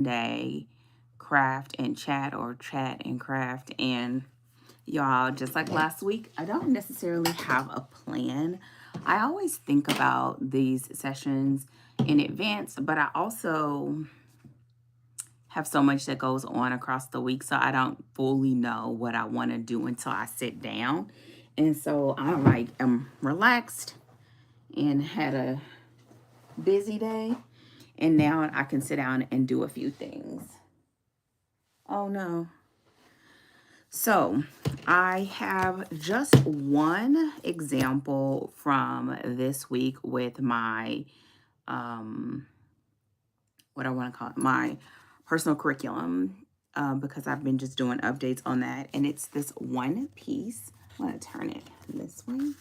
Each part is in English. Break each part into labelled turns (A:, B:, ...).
A: Day craft and chat, or chat and craft. And y'all, just like last week, I don't necessarily have a plan. I always think about these sessions in advance, but I also have so much that goes on across the week, so I don't fully know what I want to do until I sit down. And so I'm relaxed and had a busy day, and now I can sit down and do a few things. Oh no. So I have just one example from this week with my what I want to call it, my personal curriculum, because I've been just doing updates on that. And it's this one piece. I'm going to turn it this way.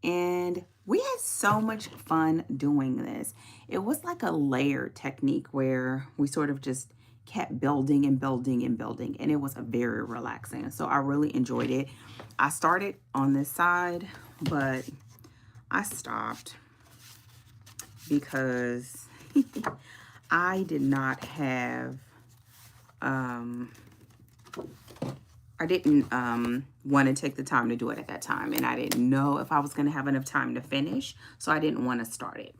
A: And we had so much fun doing this. It was like a layer technique where we sort of just kept building and building and building. And it was a very relaxing. So I really enjoyed it. I started on this side, but I stopped because I did not have, I didn't want to take the time to do it at that time. And I didn't know if I was going to have enough time to finish. So I didn't want to start it.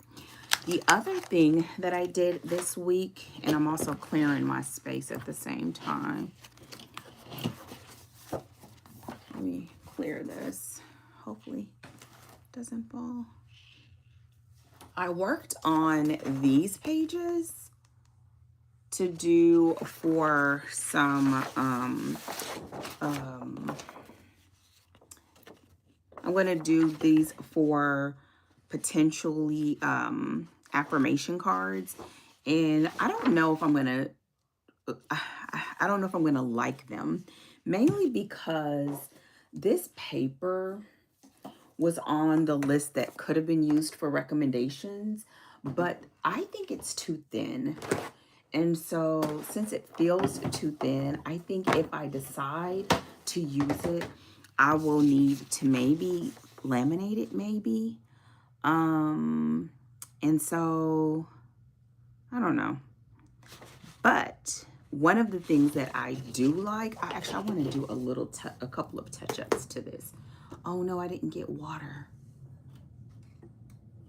A: The other thing that I did this week, and I'm also clearing my space at the same time. Let me clear this. Hopefully it doesn't fall. I worked on these pages to do for some, I'm going to do these for potentially affirmation cards. And I don't know if I'm going to, I don't know if I'm going to like them, mainly because this paper was on the list that could have been used for recommendations, but I think it's too thin. And so since it feels too thin, I think if I decide to use it, I will need to maybe laminate it maybe. And so I don't know. But one of the things that I do like, I want to do a couple of touch-ups to this. Oh no, I didn't get water.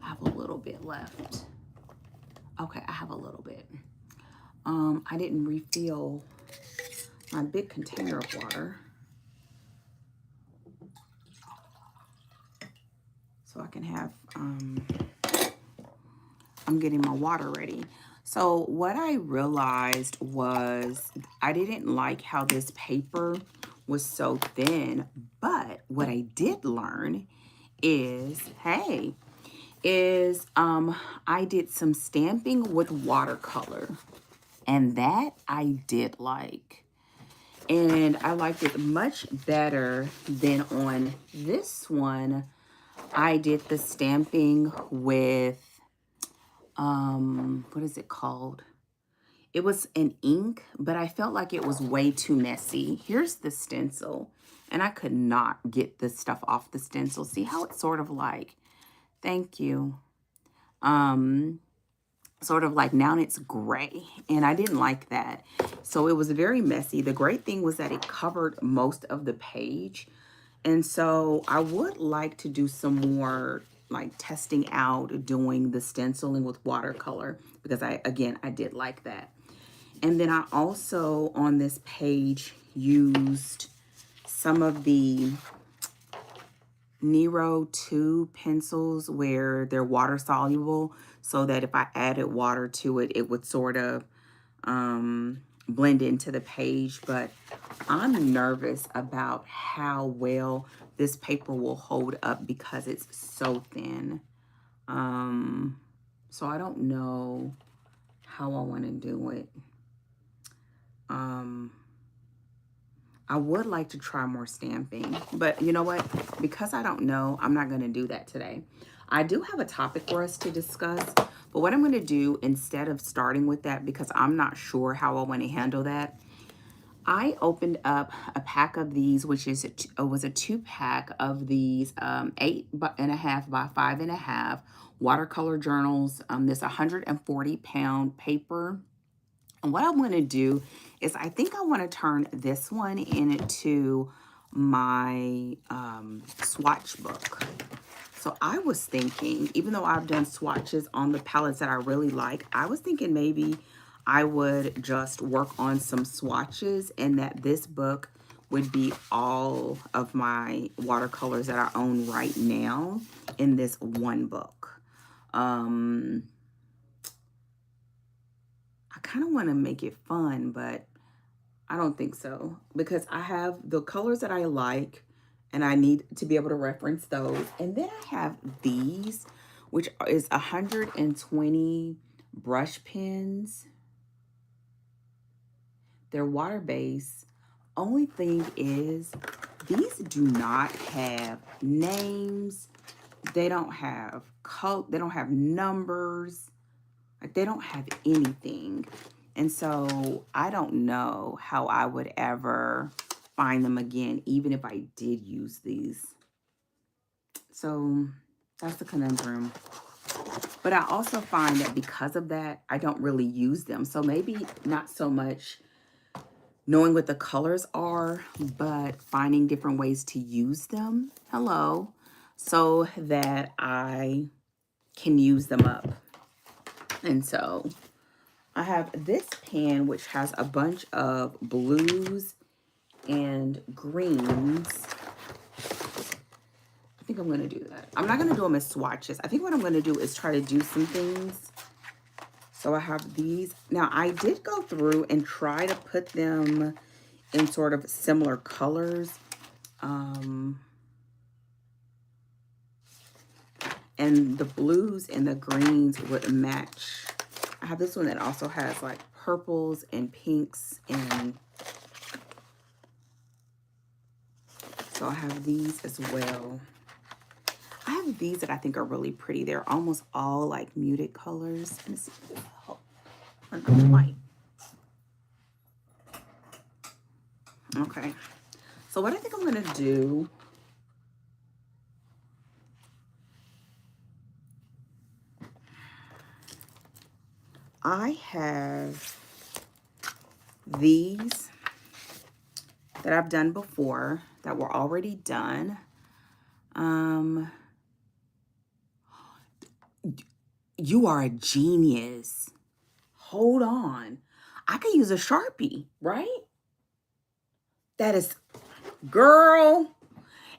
A: I have a little bit left. Okay, I have a little bit. I didn't refill my big container of water. So I can have, I'm getting my water ready. So what I realized was I didn't like how this paper was so thin, but what I did learn is, I did some stamping with watercolor, and that I did like. And I liked it much better than on this one. I did the stamping with, what is it called? It was an ink, but I felt like it was way too messy. Here's the stencil, and I could not get this stuff off the stencil. See how it's sort of like, thank you. Sort of like now it's gray, and I didn't like that. So it was very messy. The great thing was that it covered most of the page. And so I would like to do some more like testing out, doing the stenciling with watercolor, because I did like that. And then I also on this page used some of the Nero 2 pencils where they're water soluble, so that if I added water to it, it would sort of blend into the page. But I'm nervous about how well this paper will hold up because it's so thin. So I don't know how I want to do it. I would like to try more stamping, but you know what? Because I don't know, I'm not going to do that today. I do have a topic for us to discuss, but what I'm going to do instead of starting with that, because I'm not sure how I want to handle that, I opened up a pack of these, which was a 2-pack of these 8.5 by 5.5 watercolor journals. This 140-pound paper. And what I'm going to do is I think I want to turn this one into my swatch book. So I was thinking, even though I've done swatches on the palettes that I really like, I was thinking maybe I would just work on some swatches and that this book would be all of my watercolors that I own right now in this one book. I kind of want to make it fun, but I don't think so because I have the colors that I like and I need to be able to reference those. And then I have these, which is 120 brush pens. They're water-based. Only thing is, these do not have names. They don't have color. They don't have numbers. Like, they don't have anything. And so I don't know how I would ever find them again, even if I did use these. So that's the conundrum. But I also find that because of that, I don't really use them. So maybe not so much knowing what the colors are, but finding different ways to use them. Hello. So that I can use them up. And so I have this pen, which has a bunch of blues and greens. I think I'm going to do that. I'm not going to do them as swatches. I think what I'm going to do is try to do some things. So I have these. Now, I did go through and try to put them in sort of similar colors. And the blues and the greens would match. I have this one that also has like purples and pinks, and so I have these as well. I have these that I think are really pretty. They're almost all like muted colors. Let me see. Oh, another light. Okay. So what I think I'm gonna do, I have these that I've done before that were already done. You are a genius. Hold on. I could use a Sharpie, right? That is, girl,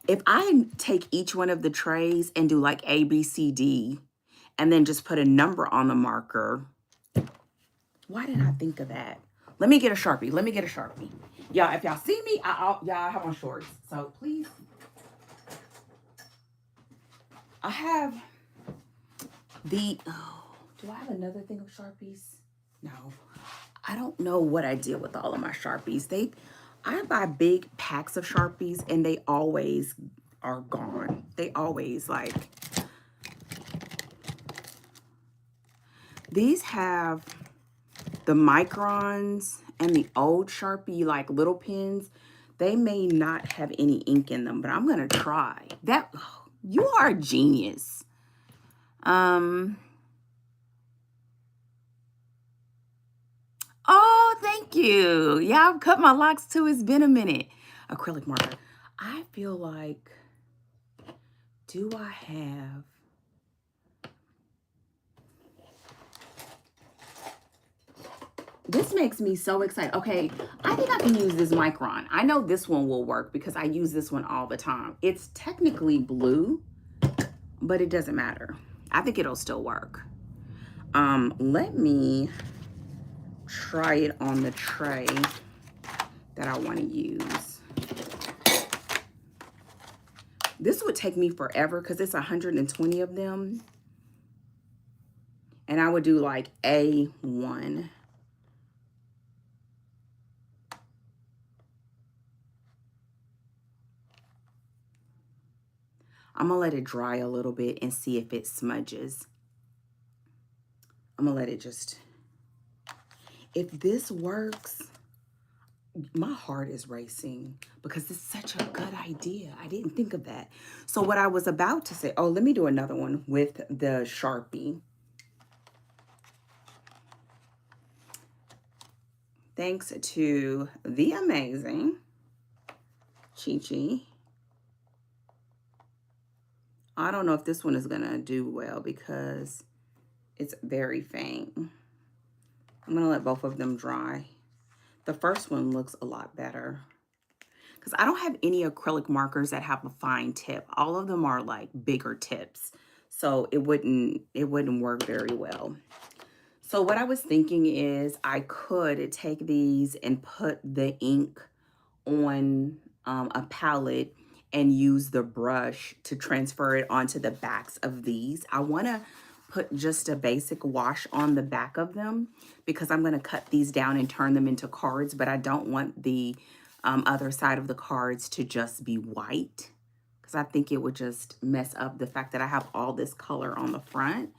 A: if I take each one of the trays and do like A, B, C, D, and then just put a number on the marker. Why did I think of that? Let me get a Sharpie. Let me get a Sharpie. Y'all, if y'all see me, y'all have on shorts. So please. I have the, oh, do I have another thing of Sharpies? No. I don't know what I did with all of my Sharpies. I buy big packs of Sharpies and they always are gone. They always like, these have the microns and the old Sharpie, like little pens. They may not have any ink in them, but I'm going to try. That, you are a genius. Oh, thank you. Yeah, I've cut my locks too. It's been a minute. Acrylic marker. I feel like, do I have... This makes me so excited. Okay, I think I can use this micron. I know this one will work because I use this one all the time. It's technically blue, but it doesn't matter. I think it'll still work. Let me try it on the tray that I want to use. This would take me forever because it's 120 of them. And I would do like A1. I'm going to let it dry a little bit and see if it smudges. I'm going to let it just... If this works, my heart is racing because it's such a good idea. I didn't think of that. So what I was about to say, oh, let me do another one with the Sharpie. Thanks to the amazing Chi-Chi. I don't know if this one is going to do well because it's very faint. I'm going to let both of them dry. The first one looks a lot better because I don't have any acrylic markers that have a fine tip. All of them are like bigger tips. So it wouldn't work very well. So what I was thinking is I could take these and put the ink on a palette and use the brush to transfer it onto the backs of these. I want to put just a basic wash on the back of them because I'm going to cut these down and turn them into cards, but I don't want the other side of the cards to just be white because I think it would just mess up the fact that I have all this color on the front.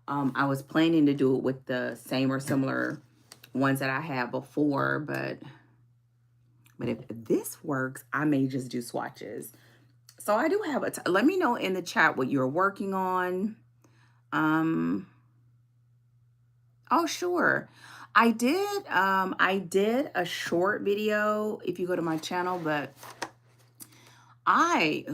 A: I was planning to do it with the same or similar ones that I had before, but if this works, I may just do swatches. So I do have let me know in the chat what you're working on. Oh, sure. I did a short video if you go to my channel, but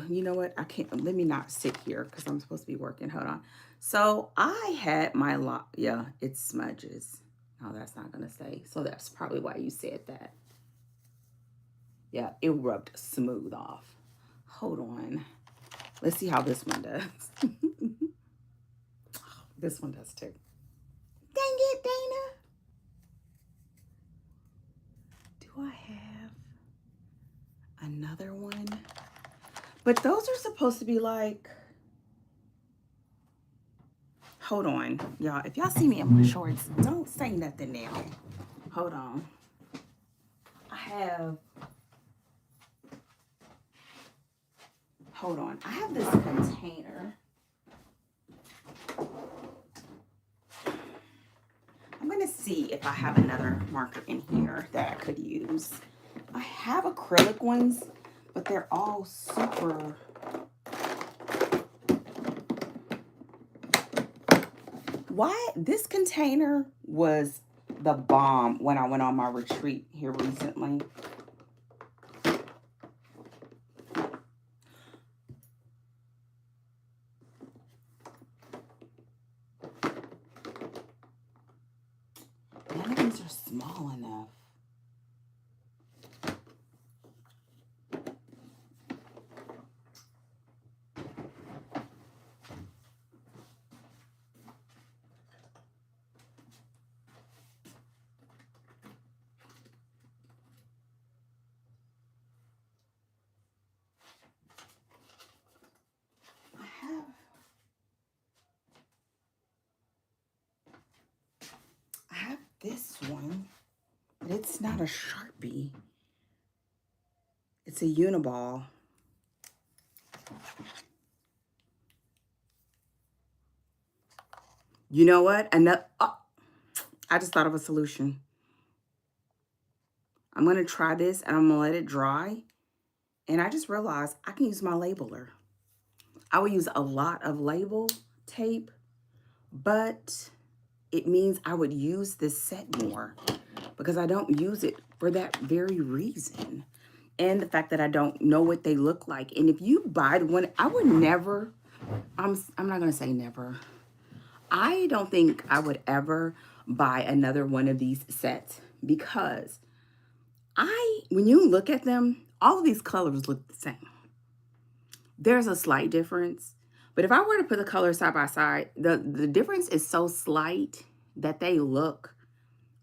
A: you know what? I can't, let me not sit here because I'm supposed to be working. Hold on. So I had my yeah, it smudges. No, that's not going to say. So that's probably why you said that. Yeah, it rubbed smooth off. Hold on. Let's see how this one does. This one does too. Dang it, Dana. Do I have another one? But those are supposed to be like, hold on, y'all. If y'all see me in my shorts, don't say nothing now. Hold on. Hold on. I have this container. I'm going to see if I have another marker in here that I could use. I have acrylic ones, but they're all super... Why? This container was the bomb when I went on my retreat here recently. None of these are small enough. I have this one, but it's not a Sharpie. It's a Uniball. You know what? I just thought of a solution. I'm going to try this and I'm going to let it dry. And I just realized I can use my labeler. I will use a lot of label tape, but it means I would use this set more because I don't use it for that very reason. And the fact that I don't know what they look like. And if you buy one, I would never, I'm not going to say never. I don't think I would ever buy another one of these sets because when you look at them, all of these colors look the same. There's a slight difference, but if I were to put the colors side by side, the difference is so slight that they look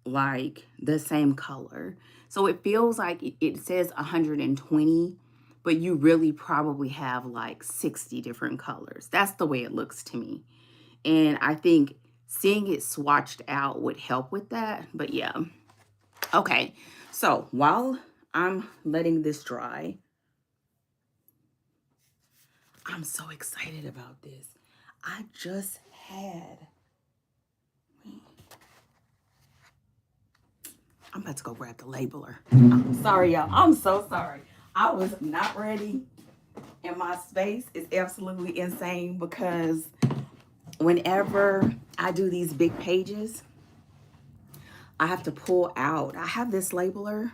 A: like the same color. So it feels like it says 120, but you really probably have like 60 different colors. That's the way it looks to me. And I think seeing it swatched out would help with that. But yeah. Okay. So while I'm letting this dry, I'm so excited about this. I just had, I'm about to go grab the labeler. I'm sorry, y'all. I'm so sorry. I was not ready. And my space is absolutely insane because whenever I do these big pages, I have to pull out. I have this labeler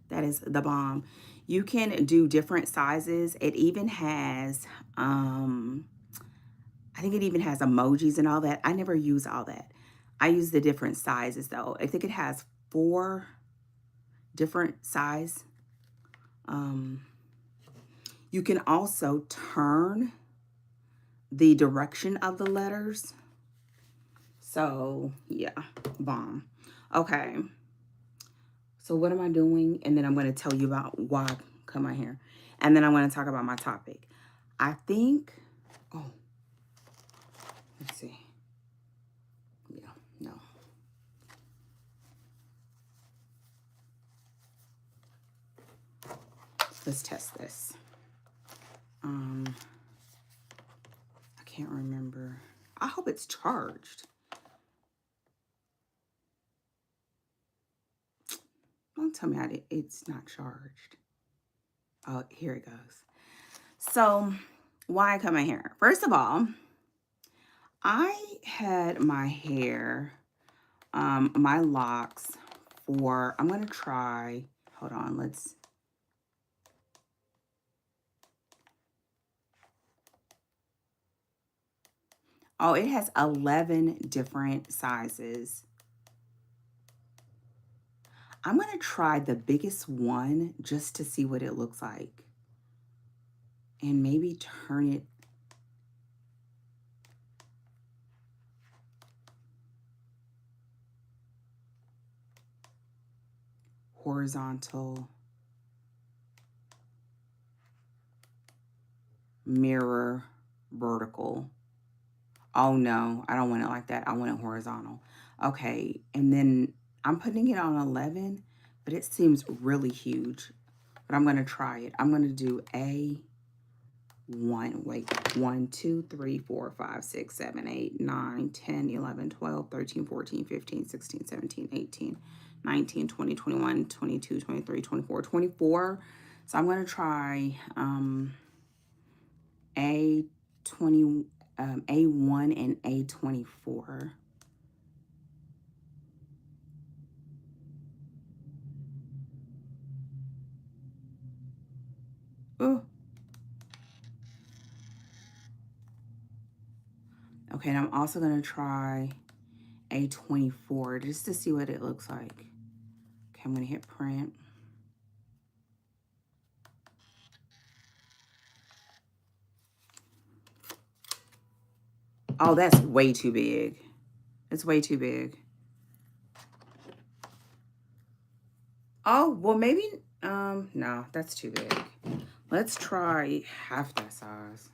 A: that is the bomb. You can do different sizes. It even has, I think it even has emojis and all that. I never use all that. I use the different sizes though. I think it has 4 different size. You can also turn the direction of the letters. So yeah, bomb. Okay. So what am I doing? And then I'm going to tell you about why I cut my hair. And then I'm going to talk about my topic. I think, oh, let's see. Yeah, no. Let's test this. I can't remember. I hope it's charged. Don't tell me it's not charged. Oh, here it goes. So, why I cut my hair? First of all, I had my hair, my locks for, I'm going to try, hold on, let's, oh, it has 11 different sizes. I'm going to try the biggest one just to see what it looks like. And maybe turn it. Horizontal. Mirror. Vertical. Oh no, I don't want it like that. I want it horizontal. Okay, and then I'm putting it on 11, but it seems really huge. But I'm going to try it. I'm going to do A1. Wait, 1, 2, 3, 4, 5, 6, 7, 8, 9, 10, 11, 12, 13, 14, 15, 16, 17, 18, 19, 20, 21, 22, 23, 24, 24. So I'm going to try A1 and A24. Oh. Okay, and I'm also going to try A24 just to see what it looks like. Okay, I'm going to hit print. Oh, that's way too big. It's way too big. Oh, well, maybe, no, that's too big. Let's try half that size.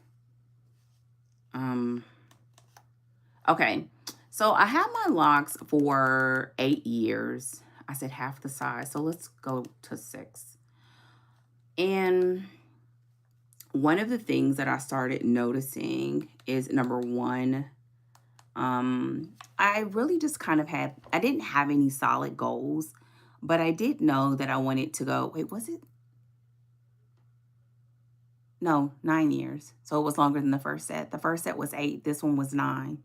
A: Okay, so I had my locks for 8 years. I said half the size, so let's go to 6. And one of the things that I started noticing is, number one, I really just kind of I didn't have any solid goals, but I did know that I wanted to go, wait, was it? No, 9 years. So it was longer than the first set. The first set was 8. This one was 9.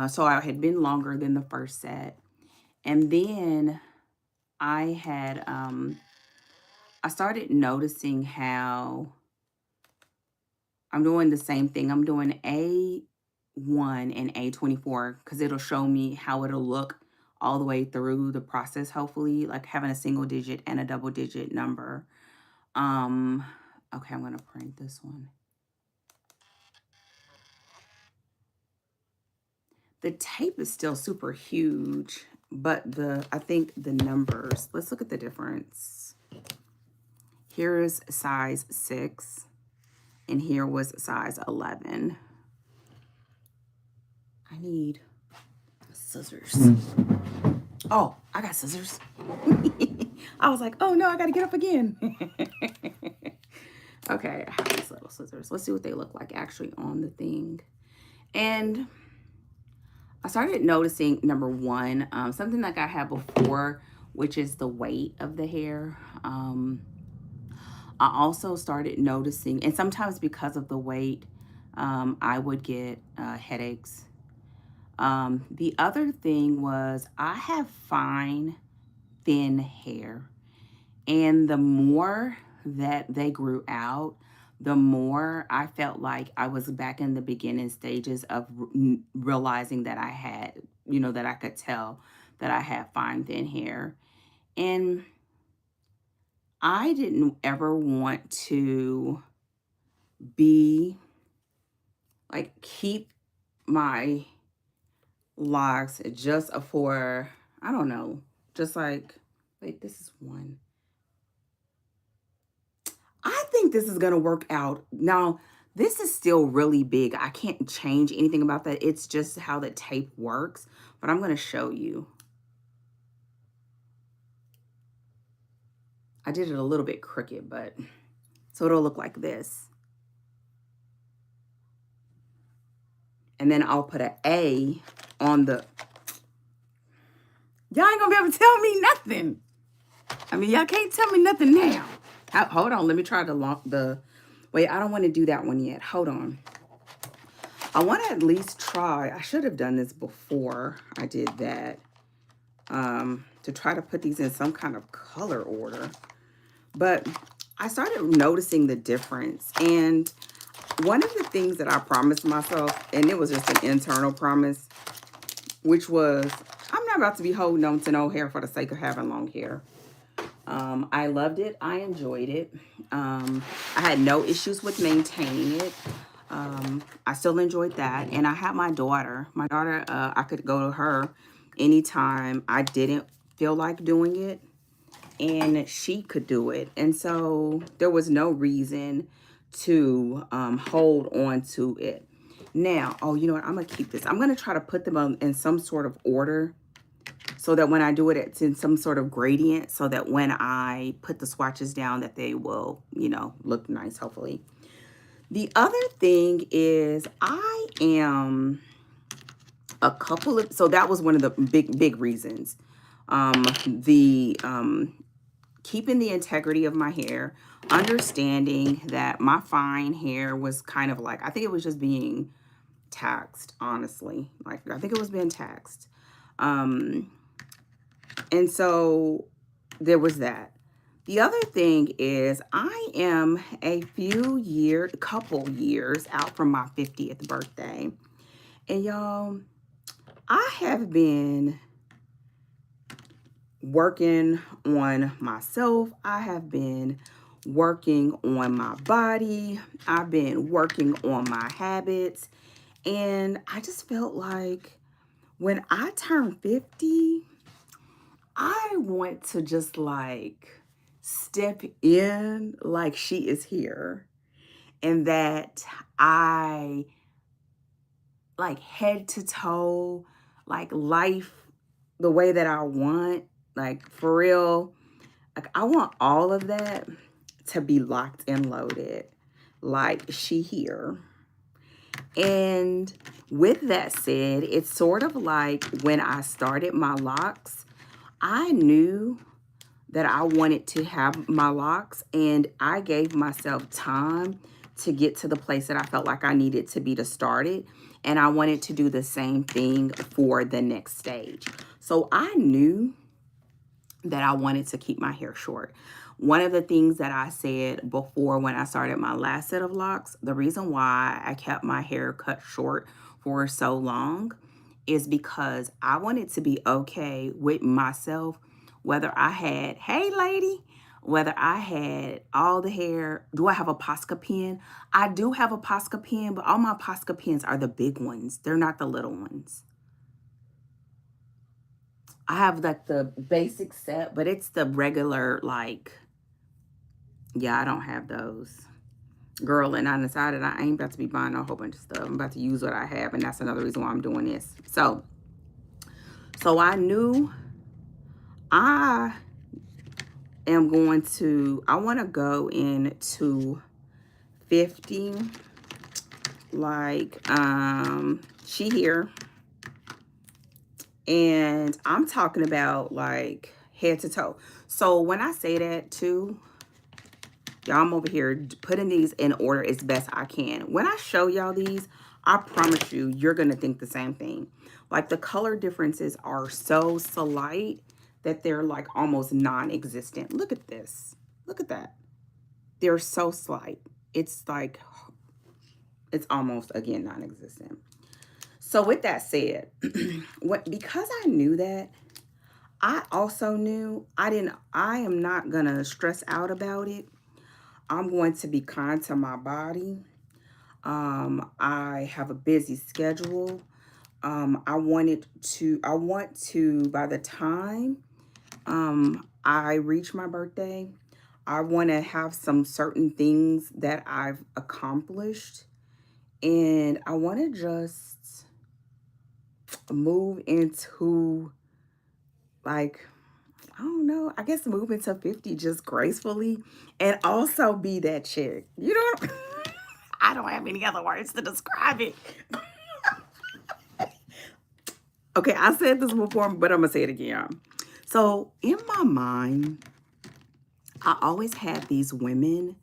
A: So I had been longer than the first set. And then I had, I started noticing how I'm doing the same thing. I'm doing A1 and A24 because it'll show me how it'll look all the way through the process, hopefully, like having a single digit and a double digit number. Okay, I'm going to print this one. The tape is still super huge, but I think the numbers, let's look at the difference. Here is size 6, and here was size 11. I need scissors. Oh, I got scissors. I was like, oh no, I got to get up again. Okay, I have these little scissors. Let's see what they look like actually on the thing. And I started noticing, number one, something like I had before, which is the weight of the hair. I also started noticing, and sometimes because of the weight, I would get headaches. The other thing was I have fine, thin hair. And the more that they grew out, the more I felt like I was back in the beginning stages of realizing that I had, that I could tell that I had fine, thin hair. And I didn't ever want to be like, keep my locks just for, I don't know, just like, wait, this is one. I think this is going to work out. Now, this is still really big. I can't change anything about that. It's just how the tape works. But I'm going to show you. I did it a little bit crooked, but so it'll look like this. And then I'll put an A on the... Y'all ain't going to be able to tell me nothing. I mean, y'all can't tell me nothing now. Hold on. Let me try the... Wait, I don't want to do that one yet. Hold on. I want to at least try. I should have done this before I did that. To try to put these in some kind of color order. But I started noticing the difference. And one of the things that I promised myself, and it was just an internal promise, which was, I'm not about to be holding on to no hair for the sake of having long hair. I loved it. I enjoyed it. I had no issues with maintaining it. I still enjoyed that. And I had my daughter. My daughter, I could go to her anytime I didn't feel like doing it. And she could do it. And so there was no reason to hold on to it. Now, oh, you know what? I'm going to keep this. I'm going to try to put them in some sort of order so that when I do it, it's in some sort of gradient so that when I put the swatches down that they will, look nice, hopefully. The other thing is I am so that was one of the big reasons. Keeping the integrity of my hair, understanding that my fine hair was kind of like, I think it was just being taxed, honestly. Like, I think it was being taxed. And so there was that. The other thing is I am a couple years out from my 50th birthday. And y'all, I have been working on myself. I have been working on my body. I've been working on my habits. And I just felt like when I turn 50, I want to just like step in like she is here. And that I like head to toe, like life the way that I want. Like, for real, like, I want all of that to be locked and loaded, like she here. And with that said, it's sort of like when I started my locks, I knew that I wanted to have my locks, and I gave myself time to get to the place that I felt like I needed to be to start it. And I wanted to do the same thing for the next stage. So I knew that I wanted to keep my hair short. One of the things that I said before when I started my last set of locks, the reason why I kept my hair cut short for so long is because I wanted to be okay with myself, whether I had, hey lady, whether I had all the hair. Do I have a Posca pen? I do have a Posca pen, but all my Posca pens are the big ones. They're not the little ones. I have like the basic set, but it's the regular, like, yeah, I don't have those. Girl, and I decided I ain't about to be buying a whole bunch of stuff. I'm about to use what I have, and that's another reason why I'm doing this. So I knew I want to go into 50, like, she here. And I'm talking about like head to toe. So when I say that too, y'all, I'm over here putting these in order as best I can. When I show y'all these, I promise you, you're going to think the same thing. Like the color differences are so slight that they're like almost non-existent. Look at this. Look at that. They're so slight. It's like, it's almost, again, non-existent. So with that said, because I knew that, I also knew I am not going to stress out about it. I'm going to be kind to my body. I have a busy schedule. I want to, by the time I reach my birthday, I want to have some certain things that I've accomplished. And I want to just move into, like, I don't know, I guess move into 50 just gracefully and also be that chick. You know, I don't have any other words to describe it. Okay, I said this before, but I'm going to say it again. So in my mind, I always had these women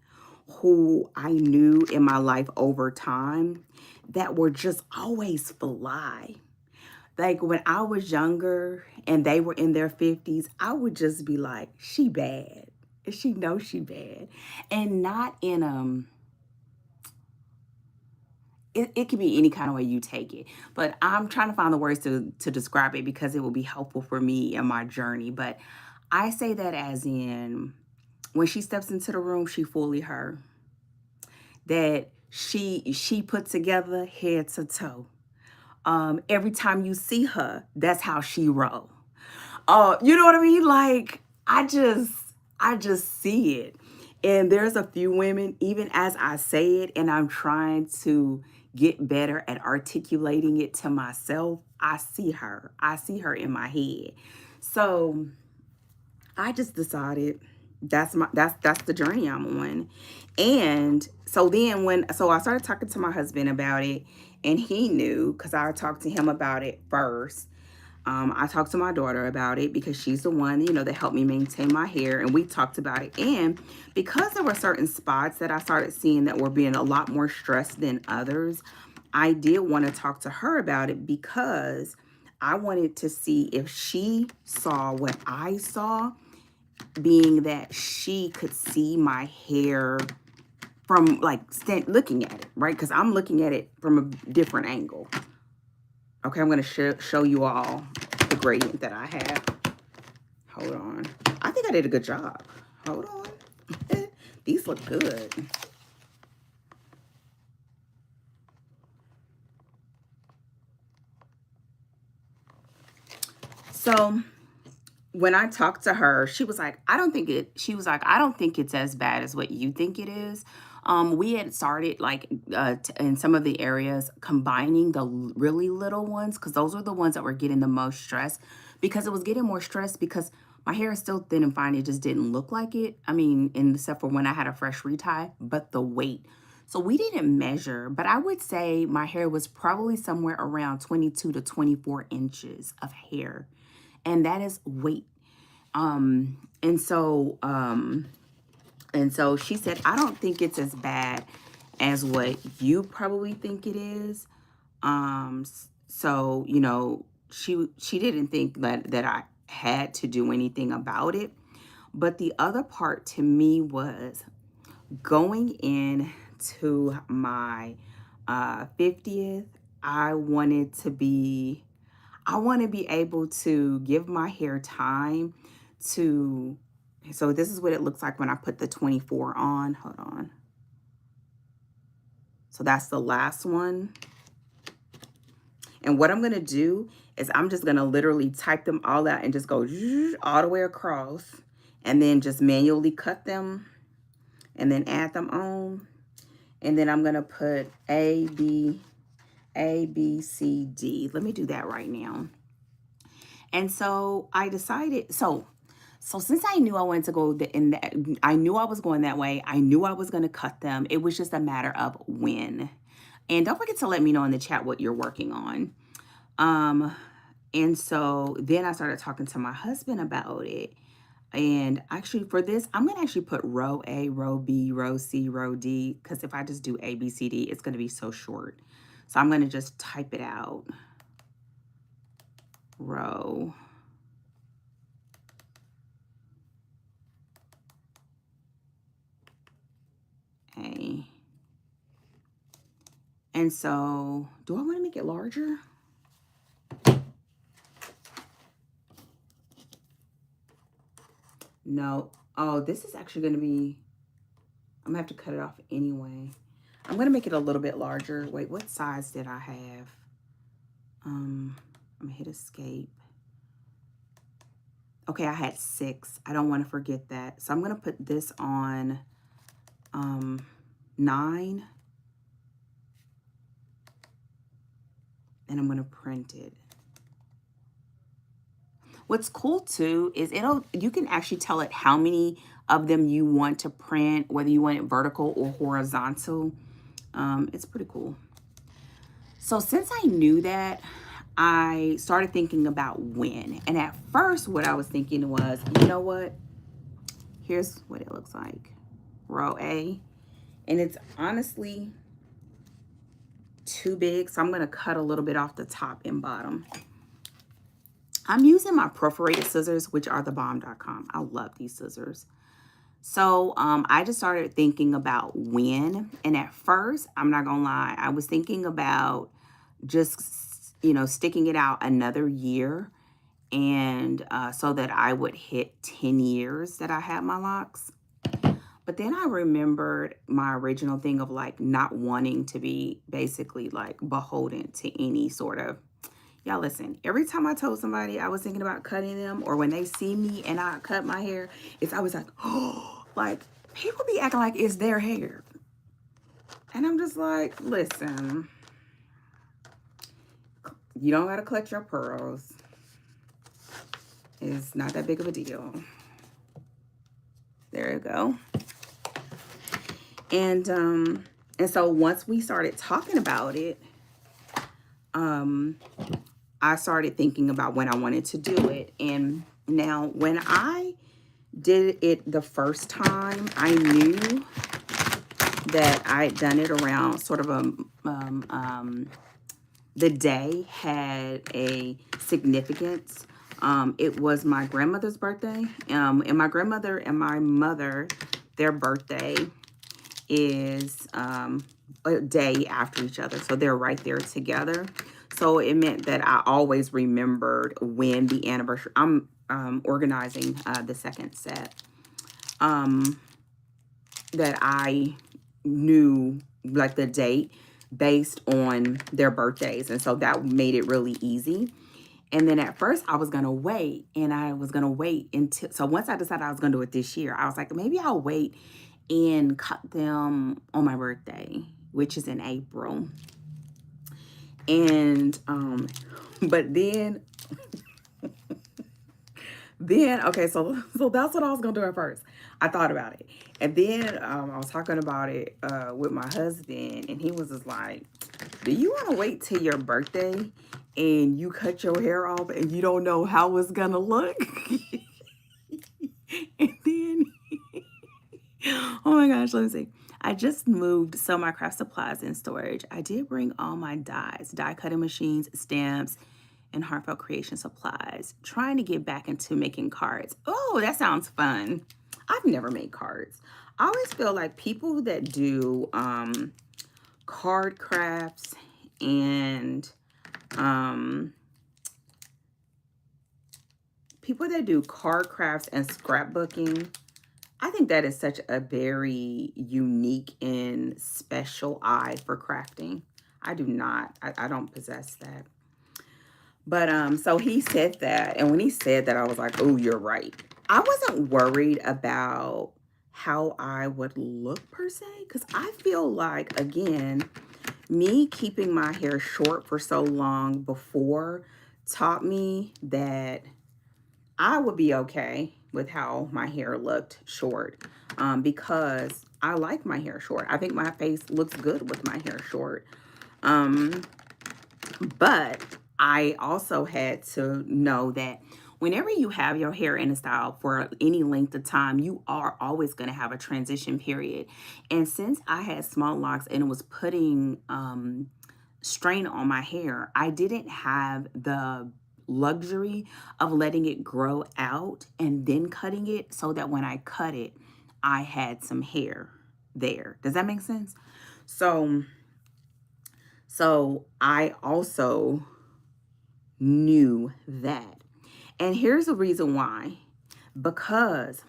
A: who I knew in my life over time that were just always fly. Like when I was younger and they were in their 50s, I would just be like, she bad. And she knows she bad. And not in it could be any kind of way you take it. But I'm trying to find the words to describe it because it will be helpful for me in my journey. But I say that as in when she steps into the room, she fully her. That she put together head to toe. Every time you see her, that's how she roll. You know what I mean? Like I just see it. And there's a few women, even as I say it, and I'm trying to get better at articulating it to myself, I see her. I see her in my head. So I just decided that's the journey I'm on. And so then so I started talking to my husband about it, and he knew because I talked to him about it first. I talked to my daughter about it because she's the one, that helped me maintain my hair, and we talked about it. And because there were certain spots that I started seeing that were being a lot more stressed than others, I did want to talk to her about it because I wanted to see if she saw what I saw, being that she could see my hair from like looking at it, right? Because I'm looking at it from a different angle. Okay, I'm going to show you all the gradient that I have. Hold on. I think I did a good job. Hold on. These look good. So when I talked to her, she was like, I don't think it's as bad as what you think it is. We had started like in some of the areas combining the really little ones because those were the ones that were getting the most stress, because it was getting more stress because my hair is still thin and fine. It just didn't look like it. I mean, except for when I had a fresh retie, but the weight. So we didn't measure, but I would say my hair was probably somewhere around 22 to 24 inches of hair. And that is weight. And so she said, I don't think it's as bad as what you probably think it is. So, she didn't think that I had to do anything about it. But the other part to me was going in to my 50th, I want to be able to give my hair time to, so this is what it looks like when I put the 24 on. Hold on. So that's the last one. And what I'm going to do is I'm just going to literally type them all out and just go all the way across and then just manually cut them and then add them on. And then I'm going to put A, B, C, D. Let me do that right now. And so I decided, so since I knew I wanted to go I knew I was going that way. I knew I was going to cut them. It was just a matter of when. And don't forget to let me know in the chat what you're working on. And so then I started talking to my husband about it. And actually for this, I'm going to actually put row A, row B, row C, row D. Because if I just do A, B, C, D, it's going to be so short. So I'm going to just type it out. Row A. And so, do I want to make it larger? No. Oh, this is actually going to be, I'm going to have to cut it off anyway. I'm going to make it a little bit larger. Wait, what size did I have? I'm going to hit escape. Okay, I had 6. I don't want to forget that. So I'm going to put this on 9. And I'm going to print it. What's cool too is you can actually tell it how many of them you want to print, whether you want it vertical or horizontal. It's pretty cool. So since I knew that, I started thinking about when. And at first, what I was thinking was, you know what? Here's what it looks like. Row A. And it's honestly too big, so I'm going to cut a little bit off the top and bottom. I'm using my perforated scissors, which are the bomb.com. I love these scissors. So I just started thinking about when. And at first, I'm not going to lie, I was thinking about just, you know, sticking it out another year. And so that I would hit 10 years that I had my locks. But then I remembered my original thing of like not wanting to be basically like beholden to any sort of. Y'all listen, every time I told somebody I was thinking about cutting them, or when they see me and I cut my hair, it's always like, oh, like people be acting like it's their hair. And I'm just like, listen, you don't got to clutch your pearls. It's not that big of a deal. There you go. And so once we started talking about it, I started thinking about when I wanted to do it. And now when I did it the first time, I knew that I had done it around sort of the day had a significance. It was my grandmother's birthday, and my grandmother and my mother, their birthday is a day after each other. So they're right there together. So it meant that I always remembered when the anniversary, I'm organizing the second set, that I knew like the date based on their birthdays. And so that made it really easy. And then at first I was going to wait, and I was going to wait until, so once I decided I was going to do it this year, I was like, maybe I'll wait and cut them on my birthday, which is in April. And, but then, okay, so that's what I was going to do at first. I thought about it. And then I was talking about it with my husband, and he was just like, do you want to wait till your birthday and you cut your hair off and you don't know how it's going to look? And then, oh my gosh, let me see. I just moved some of my craft supplies in storage. I did bring all my dies, die cutting machines, stamps, and heartfelt creation supplies. Trying to get back into making cards. Oh, that sounds fun. I've never made cards. I always feel like people that do card crafts and people that do card crafts and scrapbooking, I think that is such a very unique and special eye for crafting. I do not. I don't possess that. But so he said that, and when he said that, I was like, oh, you're right. I wasn't worried about how I would look per se, because I feel like, again, me keeping my hair short for so long before taught me that I would be okay with how my hair looked short, because I like my hair short. I think my face looks good with my hair short. But I also had to know that whenever you have your hair in a style for any length of time, you are always going to have a transition period. And since I had small locks and it was putting strain on my hair, I didn't have the luxury of letting it grow out and then cutting it, so that when I cut it, I had some hair there. Does that make sense? So, so I also knew that. And here's the reason why. Because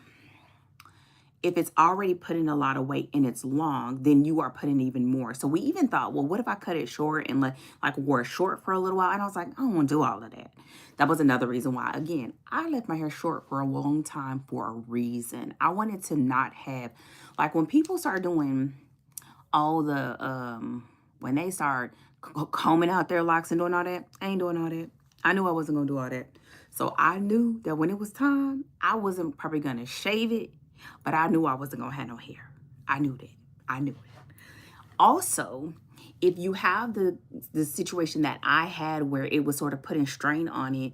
A: if it's already putting a lot of weight and it's long, then you are putting even more. So we even thought, well, what if I cut it short and like wore it short for a little while? And I was like, I don't want to do all of that. That was another reason why. Again, I left my hair short for a long time for a reason. I wanted to not have, like when people start doing all the, when they start combing out their locks and doing all that, I ain't doing all that. I knew I wasn't going to do all that. So I knew that when it was time, I wasn't probably going to shave it, but I knew I wasn't going to have no hair. I knew that. I knew it. Also, if you have the situation that I had where it was sort of putting strain on it,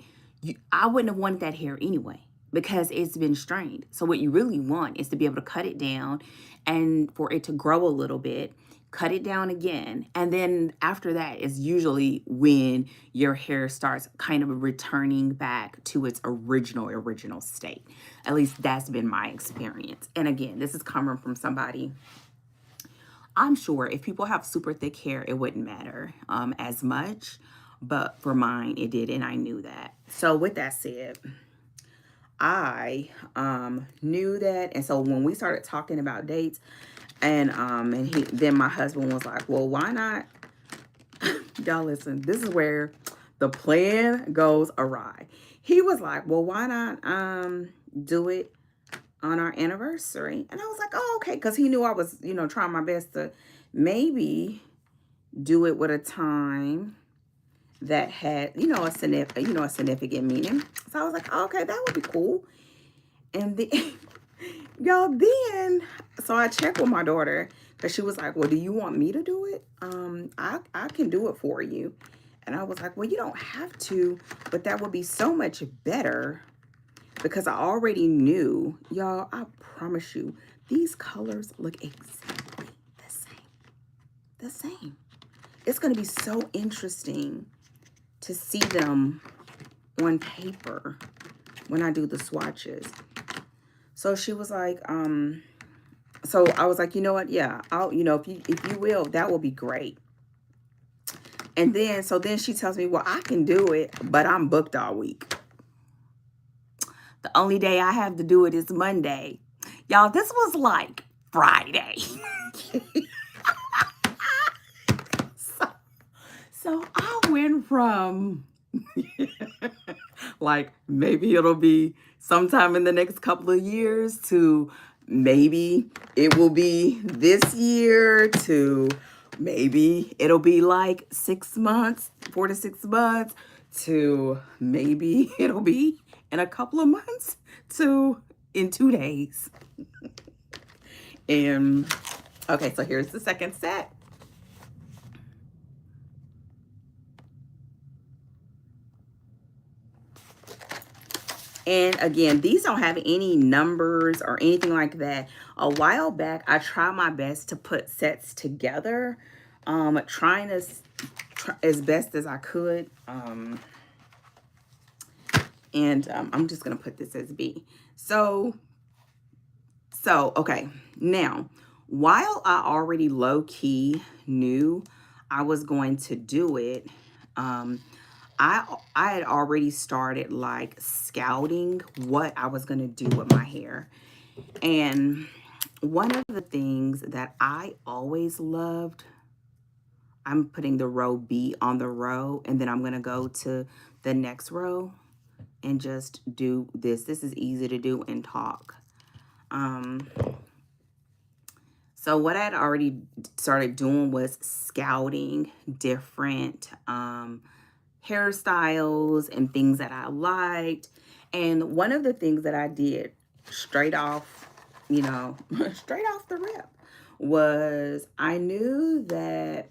A: I wouldn't have wanted that hair anyway, because it's been strained. So what you really want is to be able to cut it down and for it to grow a little bit, cut it down again. And then after that is usually when your hair starts kind of returning back to its original state. At least that's been my experience. And again, this is coming from somebody, I'm sure if people have super thick hair, it wouldn't matter as much. But for mine, it did, and I knew that. So with that said, I knew that. And so when we started talking about dates, and then my husband was like, well, why not? Y'all listen, this is where the plan goes awry. He was like, well, why not do it on our anniversary? And I was like, oh, okay. Because he knew I was, trying my best to maybe do it with a time that had, a significant meaning. So I was like, oh, okay, that would be cool. And then, y'all, so I checked with my daughter, because she was like, well, do you want me to do it? I can do it for you. And I was like, well, you don't have to, but that would be so much better, because I already knew, y'all, I promise you, these colors look exactly the same. The same. It's going to be so interesting to see them on paper when I do the swatches. So she was like, so I was like, you know what? Yeah, I'll, if you will, that will be great. And then, so then she tells me, well, I can do it, but I'm booked all week. The only day I have to do it is Monday. Y'all, this was like Friday. So I went from like maybe it'll be sometime in the next couple of years to maybe it will be this year to maybe it'll be like 6 months, 4 to 6 months, to maybe it'll be in a couple of months, to in 2 days. And okay, so here's the second set. And again, these don't have any numbers or anything like that. A while back, I tried my best to put sets together, trying as best as I could. I'm just going to put this as B. So, okay. Now, while I already low-key knew I was going to do it, I had already started like scouting what I was going to do with my hair. And one of the things that I always loved, I'm putting the row B on the row, and then I'm going to go to the next row and just do this. This is easy to do and talk. So what I had already started doing was scouting different hairstyles and things that I liked. And one of the things that I did straight off, straight off the rip, was I knew that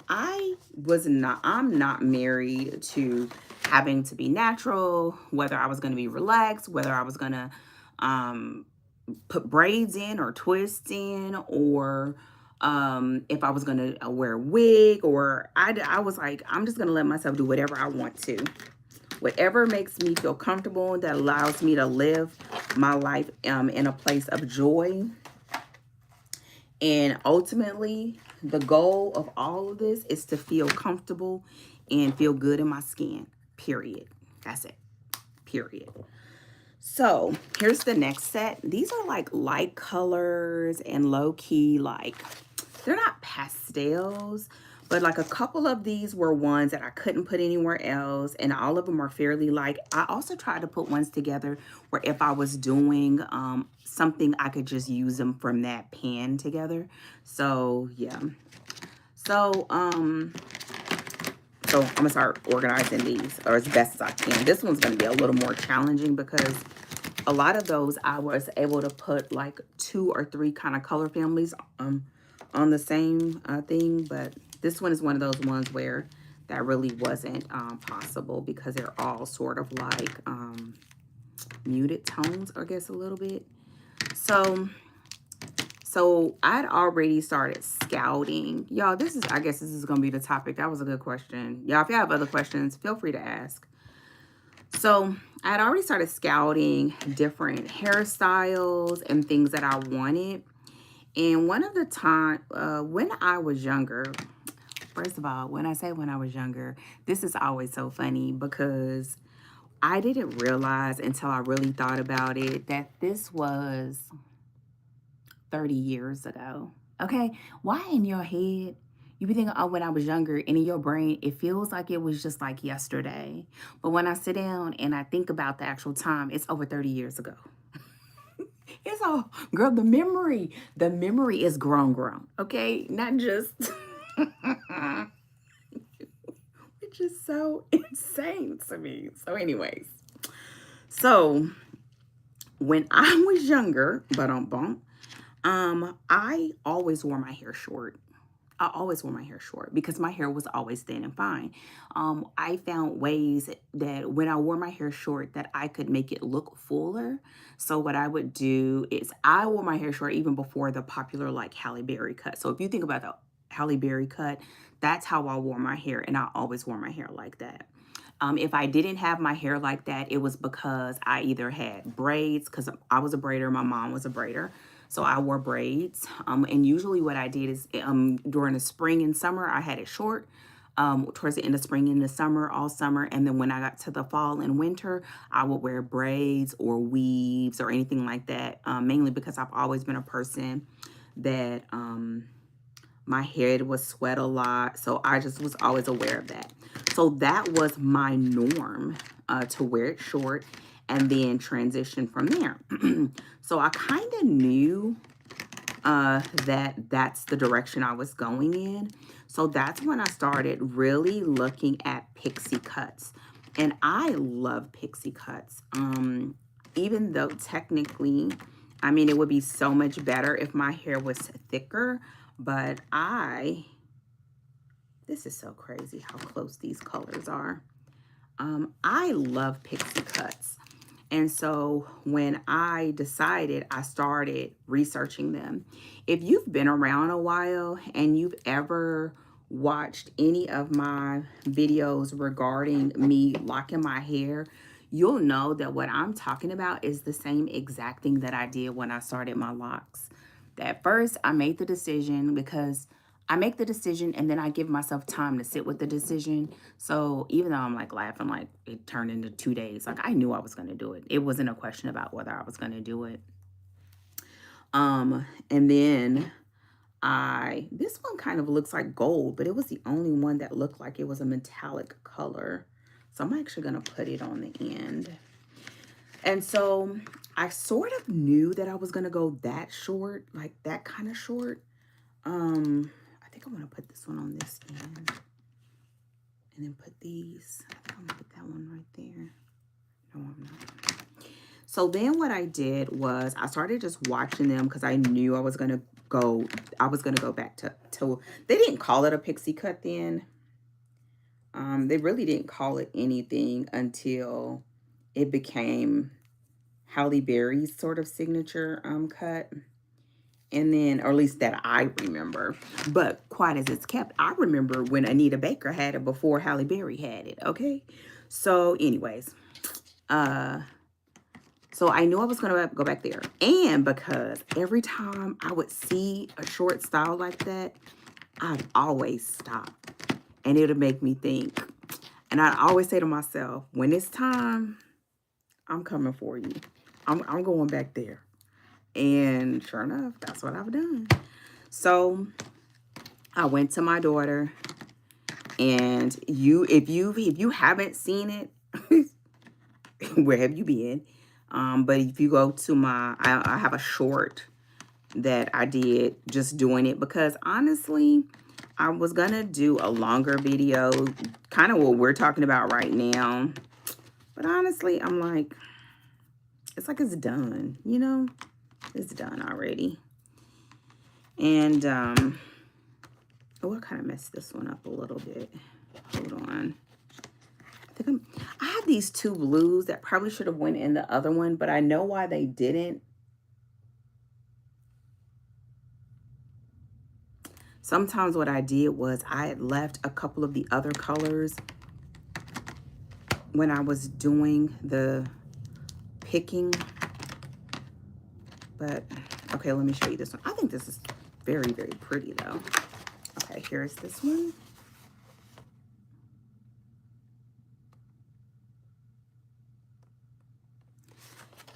A: I'm not married to having to be natural, whether I was going to be relaxed, whether I was going to put braids in or twists in, or if I was going to wear a wig, or I was like, I'm just going to let myself do whatever I want to. Whatever makes me feel comfortable, that allows me to live my life in a place of joy. And ultimately, the goal of all of this is to feel comfortable and feel good in my skin. Period. That's it. Period. So here's the next set. These are like light colors and low key, like they're not pastels, but like a couple of these were ones that I couldn't put anywhere else, and all of them are fairly light. I also tried to put ones together where if I was doing something, I could just use them from that pan together. So yeah. So I'm gonna start organizing these, or as best as I can. This one's gonna be a little more challenging because a lot of those I was able to put like 2 or 3 kind of color families on the same thing, but this one is one of those ones where that really wasn't possible because they're all sort of like muted tones, I guess, a little bit. So I'd already started scouting. Y'all, I guess this is going to be the topic. That was a good question. Y'all, if you have other questions, feel free to ask. So I had already started scouting different hairstyles and things that I wanted. And one of the time, when I was younger, first of all, when I say when I was younger, this is always so funny because I didn't realize until I really thought about it that this was 30 years ago. Okay, why in your head you be thinking, oh, when I was younger, and in your brain it feels like it was just like yesterday, but when I sit down and I think about the actual time, it's over 30 years ago. It's all, girl, the memory is grown, okay, not just which is so insane to me. So anyways, so when I was younger, I always wore my hair short. I always wore my hair short because my hair was always thin and fine. I found ways that when I wore my hair short that I could make it look fuller. So what I would do is I wore my hair short even before the popular like Halle Berry cut. So if you think about the Halle Berry cut, that's how I wore my hair, and I always wore my hair like that. If I didn't have my hair like that, it was because I either had braids, because I was a braider, my mom was a braider. So I wore braids. And usually what I did is during the spring and summer, I had it short. Towards the end of spring and the summer, all summer. And then when I got to the fall and winter, I would wear braids or weaves or anything like that. Mainly because I've always been a person that my head would sweat a lot. So I just was always aware of that. So that was my norm, to wear it short and then transition from there. So I kind of knew that that's the direction I was going in. So that's when I started really looking at pixie cuts. And I love pixie cuts. Even though technically, I mean, it would be so much better if my hair was thicker. But this is so crazy how close these colors are. I love pixie cuts. And so when I decided, I started researching them. If you've been around a while and you've ever watched any of my videos regarding me locking my hair, you'll know that what I'm talking about is the same exact thing that I did when I started my locks. At first, I made the decision because I make the decision and then I give myself time to sit with the decision. So even though I'm like laughing, like it turned into 2 days, like I knew I was going to do it. It wasn't a question about whether I was going to do it. And then this one kind of looks like gold, but it was the only one that looked like it was a metallic color. So I'm actually going to put it on the end. And so I sort of knew that I was going to go that short, like that kind of short. I think I'm going to put this one on this end and then put these. I think I'm going to put that one right there. No, I'm not. So then what I did was I started just watching them because I knew I was going to go back to they didn't call it a pixie cut then. They really didn't call it anything until it became Halle Berry's sort of signature cut. And then, or at least that I remember. But quite as it's kept, I remember when Anita Baker had it before Halle Berry had it, okay? So anyways, so I knew I was going to go back there. And because every time I would see a short style like that, I'd always stop. And it would make me think. And I'd always say to myself, when it's time, I'm coming for you. I'm going back there. And sure enough, that's what I've done. So I went to my daughter, and if you haven't seen it, where have you been? But if you go to I have a short that I did just doing it, because honestly, I was gonna do a longer video, kind of what we're talking about right now. But honestly, I'm like, it's like it's done, you know? It's done already. And, oh, I kind of messed this one up a little bit. Hold on. I have these two blues that probably should have went in the other one, but I know why they didn't. Sometimes what I did was I had left a couple of the other colors when I was doing the picking. But, okay, let me show you this one. I think this is very, very pretty, though. Okay, here's this one.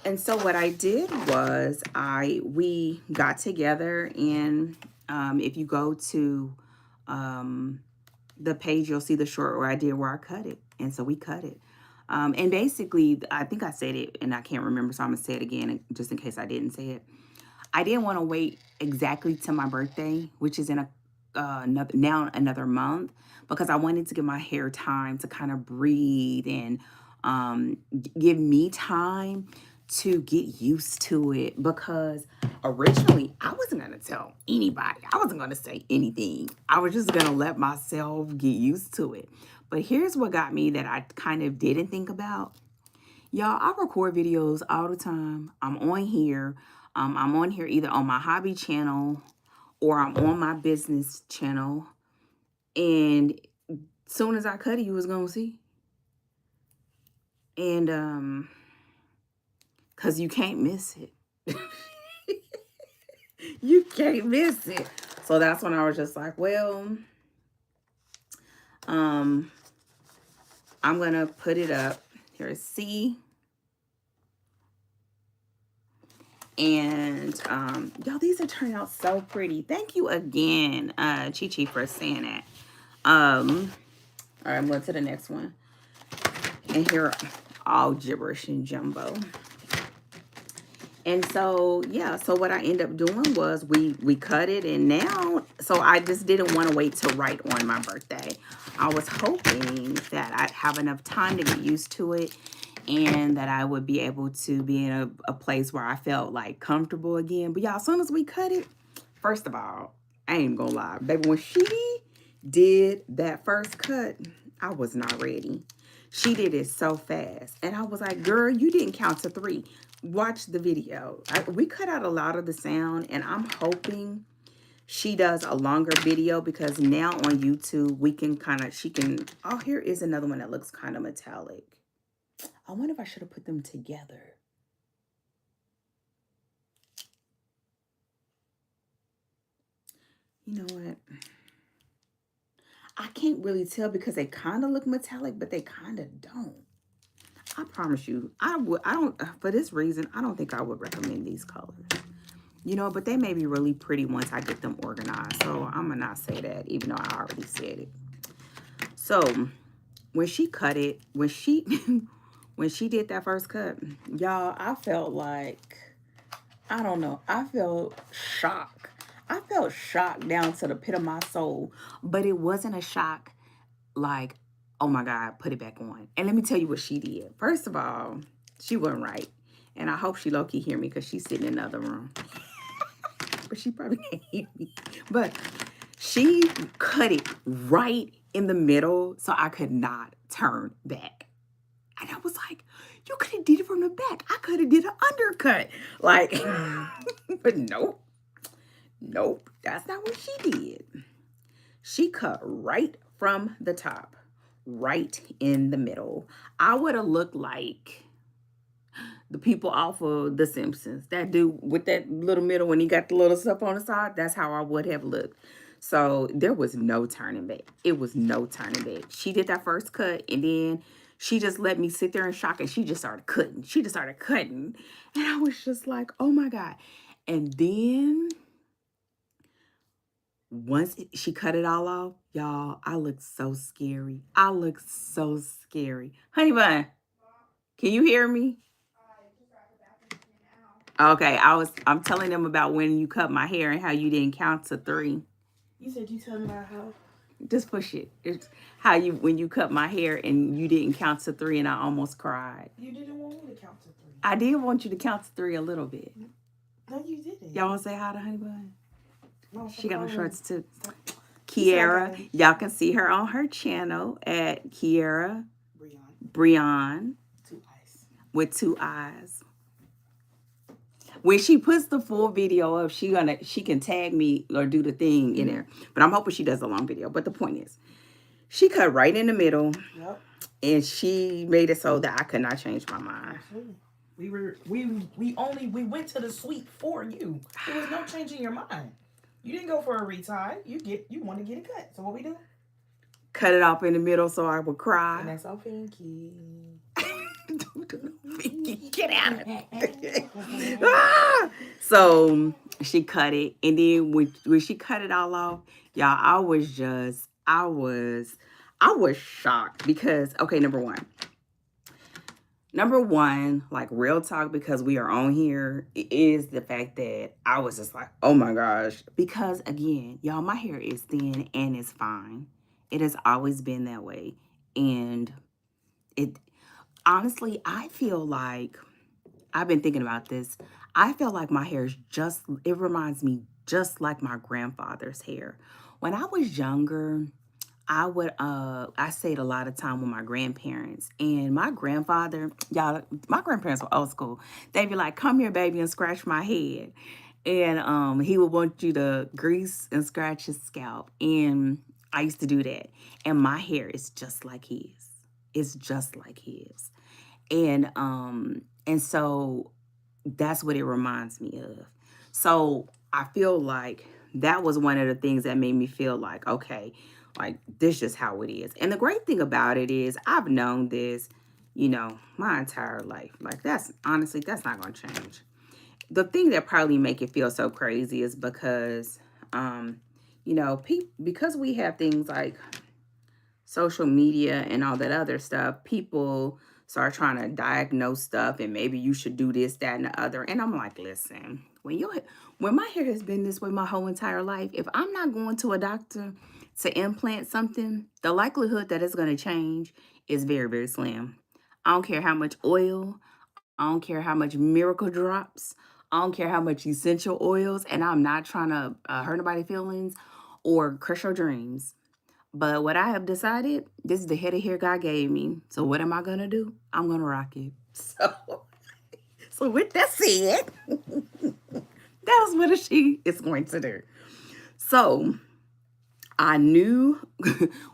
A: And so what I did was we got together, and if you go to the page, you'll see the short where I cut it. And so we cut it. And basically, I think I said it, and I can't remember, so I'm going to say it again, just in case I didn't say it. I didn't want to wait exactly to my birthday, which is in another month, because I wanted to give my hair time to kind of breathe and give me time to get used to it, because originally I wasn't going to tell anybody. I wasn't going to say anything. I was just going to let myself get used to it. But here's what got me that I kind of didn't think about. Y'all, I record videos all the time. I'm on here. I'm on here either on my hobby channel or I'm on my business channel. And soon as I cut it, you was going to see. And, because you can't miss it. You can't miss it. So that's when I was just like, well, I'm going to put it up. Here's C. And, y'all, these are turning out so pretty. Thank you again, Chi-Chi, for saying that. All right, I'm going to the next one. And here, all gibberish and jumbo. And so, yeah, so what I ended up doing was we cut it, and now, so I just didn't want to wait to write on my birthday. I was hoping that I'd have enough time to get used to it, and that I would be able to be in a place where I felt like comfortable again. But y'all, as soon as we cut it, first of all, I ain't gonna lie, baby, when she did that first cut, I was not ready. She did it so fast, and I was like, girl, you didn't count to 3. Watch the video. We cut out a lot of the sound, and I'm hoping she does a longer video, because now on YouTube, we can she can, oh, here is another one that looks kind of metallic. I wonder if I should have put them together. You know what? I can't really tell, because they kind of look metallic, but they kind of don't. I promise you, for this reason, I don't think I would recommend these colors. You know, but they may be really pretty once I get them organized. So I'm going to not say that, even though I already said it. So when she cut it, when she did that first cut, y'all, I felt like, I don't know, I felt shock. I felt shocked down to the pit of my soul. But it wasn't a shock like, oh my God, put it back on. And let me tell you what she did. First of all, she wasn't right. And I hope she low-key hear me, because she's sitting in the other room. but she probably can't hear me. But she cut it right in the middle, so I could not turn back. And I was like, you could have did it from the back. I could have did an undercut. Like, but nope. Nope. That's not what she did. She cut right from the top, right in the middle. I would have looked like the people off of The Simpsons. That dude with that little middle when he got the little stuff on the side, that's how I would have looked. So there was no turning back. It was no turning back. She did that first cut, and then she just let me sit there in shock, and she just started cutting. She just started cutting. And I was just like, oh my God. And then once she cut it all off, y'all, I looked so scary. I looked so scary. Honey bun, can you hear me? Okay, I'm telling them about when you cut my hair and how you didn't count to 3.
B: You said you tell me about how?
A: Just push it. It's how you when you cut my hair and you didn't count to 3 and I almost cried.
B: You didn't want me to count to 3.
A: I did want you to count to 3 a little bit.
B: No, you didn't.
A: Y'all want to say hi to Honey Bun?
B: No,
A: she got on shorts too. Kiara, y'all can see her on her channel at Kiara Breon
B: 2 eyes.
A: With 2 eyes. When she puts the full video up, she can tag me or do the thing in there. But I'm hoping she does a long video. But the point is, she cut right in the middle.
B: Yep.
A: And she made it so that I could not change my mind.
B: Absolutely. We went to the suite for you. There was no changing your mind. You didn't go for a retie. You want to get it cut. So what we do?
A: Cut it off in the middle so I would cry.
B: And that's all pinky.
A: Get out of it. So she cut it, and then when she cut it all off, y'all, I was shocked because, okay, number one, like real talk, because we are on here, is the fact that I was just like, oh my gosh, because again, y'all, my hair is thin and it's fine. It has always been that way, and honestly, I feel like, I've been thinking about this, I feel like my hair is it reminds me just like my grandfather's hair. When I was younger, I stayed a lot of time with my grandparents, and my grandfather, y'all, my grandparents were old school. They'd be like, come here, baby, and scratch my head. And he would want you to grease and scratch his scalp. And I used to do that. And my hair is just like his. It's just like his. And so that's what it reminds me of. So I feel like that was one of the things that made me feel like, okay, like this is just how it is. And the great thing about it is I've known this, my entire life. Like that's not going to change. The thing that probably make it feel so crazy is because, because we have things like social media and all that other stuff, people start trying to diagnose stuff and maybe you should do this, that, and the other. And I'm like, listen, when my hair has been this way my whole entire life, if I'm not going to a doctor to implant something, the likelihood that it's going to change is very, very slim. I don't care how much oil. I don't care how much miracle drops. I don't care how much essential oils. And I'm not trying to hurt anybody's feelings or crush your dreams. But what I have decided, this is the head of hair God gave me. So what am I going to do? I'm going to rock it. So with that said, that's what she is going to do. So I knew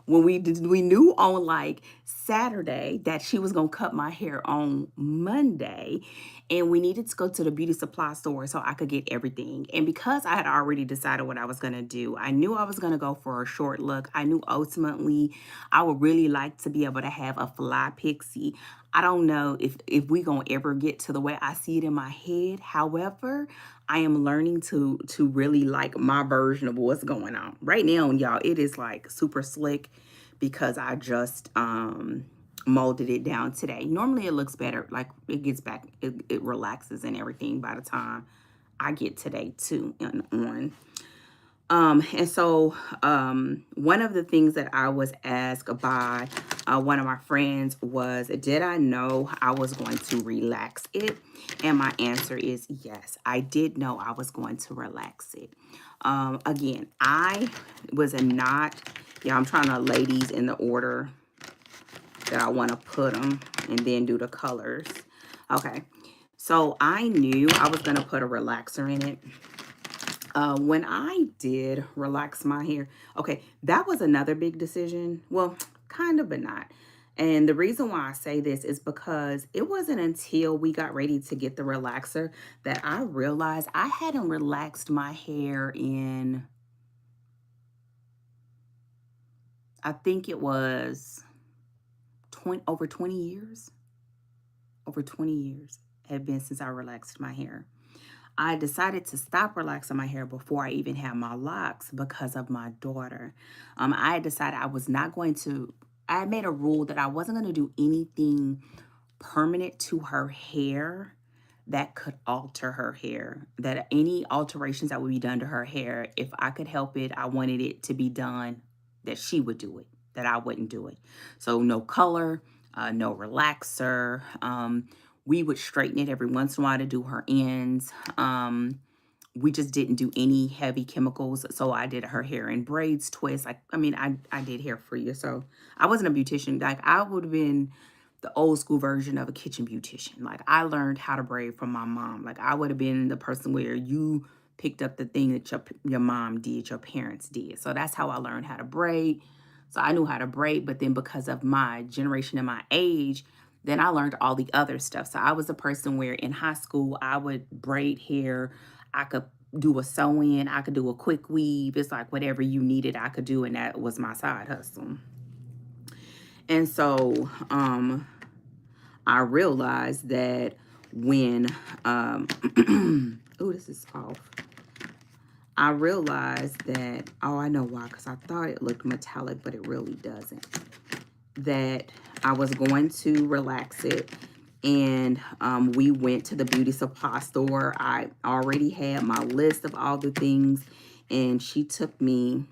A: when we knew on like Saturday that she was going to cut my hair on Monday, and we needed to go to the beauty supply store so I could get everything. And because I had already decided what I was going to do, I knew I was going to go for a short look. I knew ultimately I would really like to be able to have a fly pixie. I don't know if we going to ever get to the way I see it in my head. However, I am learning to really like my version of what's going on. Right now, y'all, it is like super slick because I just molded it down today. Normally it looks better, like it gets back, it relaxes and everything by the time I get today too on. And so one of the things that I was asked by one of my friends was, did I know I was going to relax it? And my answer is yes. I did know I was going to relax it. Again, I was not, yeah, I'm trying to lay these in the order that I want to put them and then do the colors. Okay, so I knew I was going to put a relaxer in it. When I did relax my hair, okay, that was another big decision. Well, kind of, but not. And the reason why I say this is because it wasn't until we got ready to get the relaxer that I realized I hadn't relaxed my hair in, I think it was over 20 years. Over 20 years had been since I relaxed my hair. I decided to stop relaxing my hair before I even had my locks because of my daughter. I had decided I was not going to, I made a rule that I wasn't going to do anything permanent to her hair that could alter her hair. That any alterations that would be done to her hair, if I could help it, I wanted it to be done that she would do it, that I wouldn't do it. So no color, no relaxer. We would straighten it every once in a while to do her ends. We just didn't do any heavy chemicals. So I did her hair in braids, twists. I did hair for you. So I wasn't a beautician. Like, I would have been the old school version of a kitchen beautician. Like, I learned how to braid from my mom. Like, I would have been the person where you picked up the thing that your mom did, your parents did. So that's how I learned how to braid. So I knew how to braid, but then because of my generation and my age, then I learned all the other stuff. So I was a person where in high school, I would braid hair. I could do a sew-in. I could do a quick weave. It's like whatever you needed, I could do. And that was my side hustle. And so I realized that when, oh, this is off. I realized that, oh, I know why, because I thought it looked metallic, but it really doesn't. That I was going to relax it. And we went to the beauty supply store. I already had my list of all the things. And she took me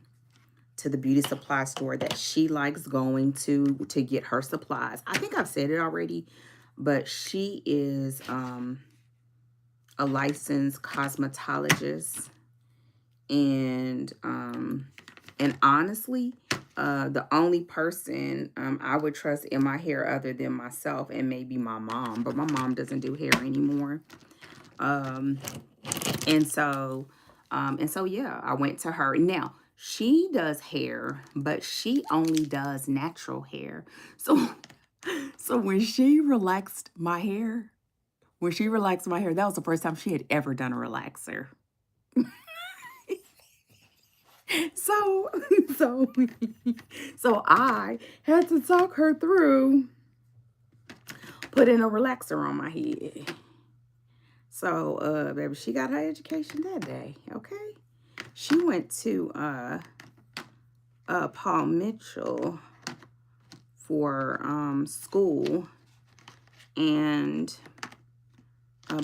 A: to the beauty supply store that she likes going to get her supplies. I think I've said it already, but she is a licensed cosmetologist. And honestly, the only person I would trust in my hair other than myself and maybe my mom, but my mom doesn't do hair anymore. And so yeah, I went to her. Now, she does hair, but she only does natural hair. So when she relaxed my hair, that was the first time she had ever done a relaxer. So, so, so I had to talk her through putting a relaxer on my head. So, baby, she got her education that day, okay? She went to Paul Mitchell for school, and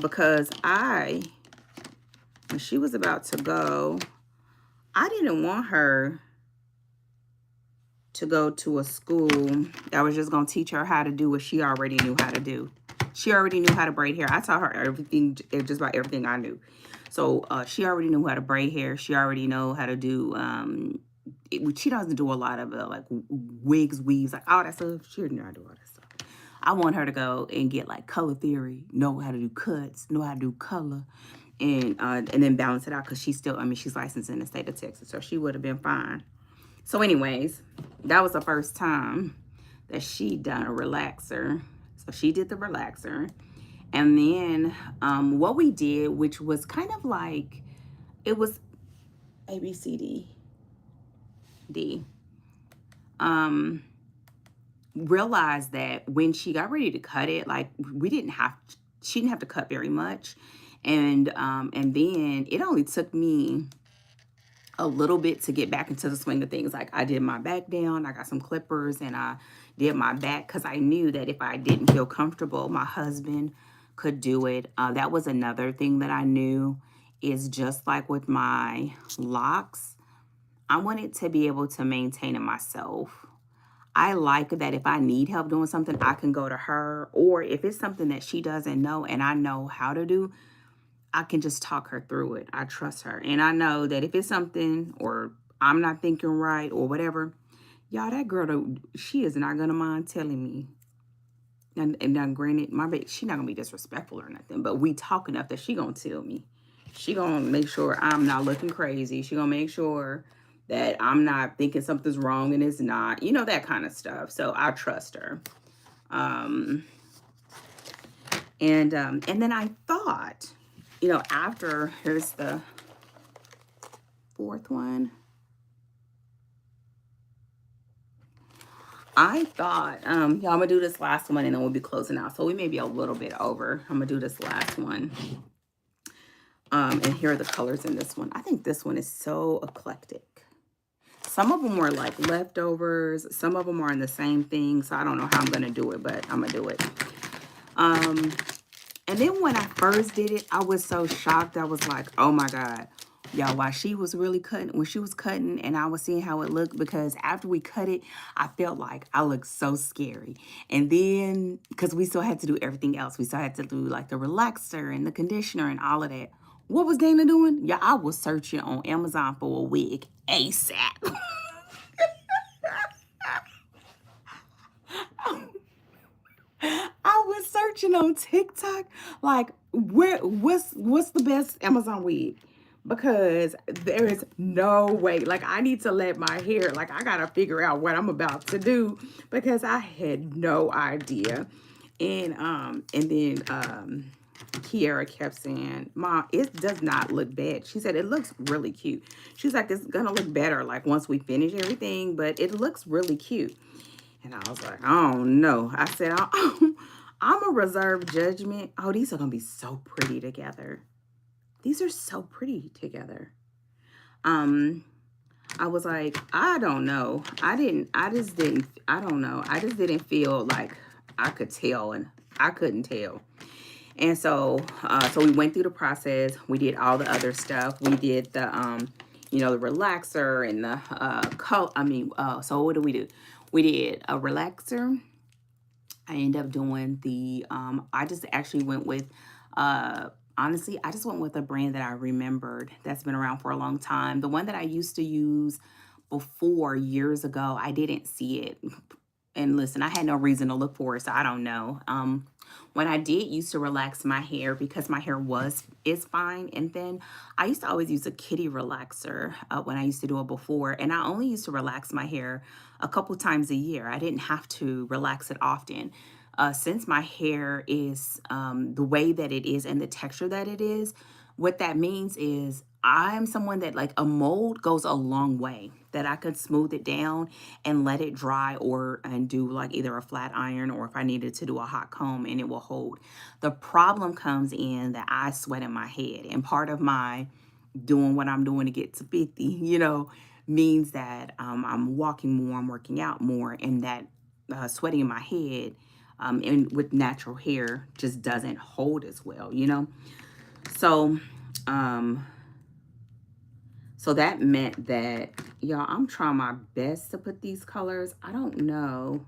A: because when she was about to go, I didn't want her to go to a school that was just going to teach her how to do what she already knew how to do. She already knew how to braid hair. I taught her everything, just about everything I knew. So she already knew how to braid hair. She already know how to do, she doesn't do a lot of like wigs, weaves, like all that stuff. She didn't know how to do all that stuff. I want her to go and get like color theory, know how to do cuts, know how to do color, and then balance it out, because she's still, she's licensed in the state of Texas, so she would have been fine. So anyways, that was the first time that she done a relaxer. So she did the relaxer. And then what we did, which was kind of like, it was A, B, C, D, D. Realized that when she got ready to cut it, like she didn't have to cut very much. And then it only took me a little bit to get back into the swing of things. Like, I did my back down, I got some clippers, and I did my back, because I knew that if I didn't feel comfortable, my husband could do it. That was another thing that I knew, is just like with my locks, I wanted to be able to maintain it myself. I like that if I need help doing something, I can go to her. Or if it's something that she doesn't know and I know how to do, I can just talk her through it. I trust her. And I know that if it's something or I'm not thinking right or whatever, y'all, that girl, she is not going to mind telling me. And now, granted, my baby, she not going to be disrespectful or nothing, but we talk enough that she going to tell me. She going to make sure I'm not looking crazy. She going to make sure that I'm not thinking something's wrong and it's not. You know, that kind of stuff. So I trust her. And then I thought, you know, after, here's the fourth one. I thought, y'all, I'm gonna do this last one and then we'll be closing out. So we may be a little bit over. I'm gonna do this last one. And here are the colors in this one. I think this one is so eclectic. Some of them were like leftovers. Some of them are in the same thing. So I don't know how I'm gonna do it, but I'm gonna do it. And then when I first did it, I was so shocked. I was like, oh my God. Y'all, while she was really cutting, when she was cutting and I was seeing how it looked, because after we cut it, I felt like I looked so scary. And then, because we still had to do everything else. We still had to do like the relaxer and the conditioner and all of that. What was Dana doing? Yeah, I was searching on Amazon for a wig ASAP. I was searching on TikTok, like, what's the best Amazon wig? Because there is no way. Like, I need to let my hair, like, I gotta figure out what I'm about to do because I had no idea. And then Kiara kept saying, Mom, it does not look bad. She said it looks really cute. She's like, it's gonna look better like once we finish everything, but it looks really cute. And I was like, oh no. I said, I'm a reserve judgment. Oh, these are gonna be so pretty together. These are so pretty together. I was like, I don't know. I don't know. I just didn't feel like I could tell, and I couldn't tell. And so we went through the process. We did all the other stuff. We did the you know, the relaxer and the so what did we do? We did a relaxer. I ended up doing the I just actually went with honestly, I just went with a brand that I remembered that's been around for a long time. The one that I used to use before years ago, I didn't see it. And listen, I had no reason to look for it, so I don't know. When I did used to relax my hair, because my hair is fine and thin, I used to always use a kitty relaxer when I used to do it before. And I only used to relax my hair a couple times a year. I didn't have to relax it often. Since my hair is the way that it is and the texture that it is, what that means is I'm someone that, like, a mold goes a long way, that I could smooth it down and let it dry, and do like either a flat iron or if I needed to do a hot comb, and it will hold. The problem comes in that I sweat in my head, and part of my doing what I'm doing to get to 50, you know, means that I'm walking more, I'm working out more, and that sweating in my head and with natural hair just doesn't hold as well, you know. So so that meant that, y'all, I'm trying my best to put these colors. I don't know.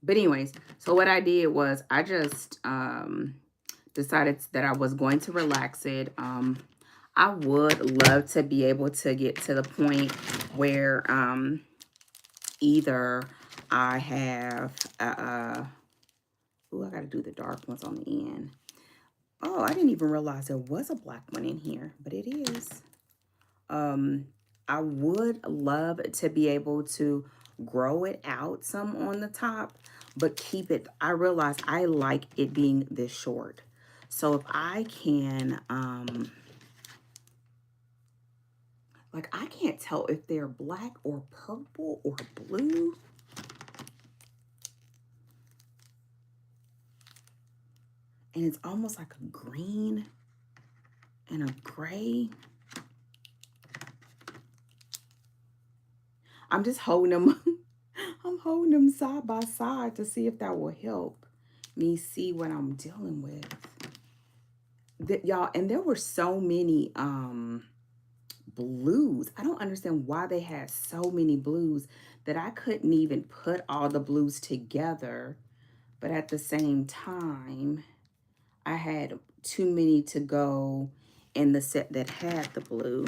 A: But anyways, so what I did was I just decided that I was going to relax it. I would love to be able to get to the point where either I have oh, I gotta do the dark ones on the end. Oh, I didn't even realize there was a black one in here, but it is. I would love to be able to grow it out some on the top, but keep it. I realize I like it being this short. So if I can, like, I can't tell if they're black or purple or blue. And it's almost like a green and a gray. I'm just holding them. I'm holding them side by side to see if that will help me see what I'm dealing with. y'all, and there were so many blues. I don't understand why they had so many blues that I couldn't even put all the blues together. But at the same time, I had too many to go in the set that had the blue.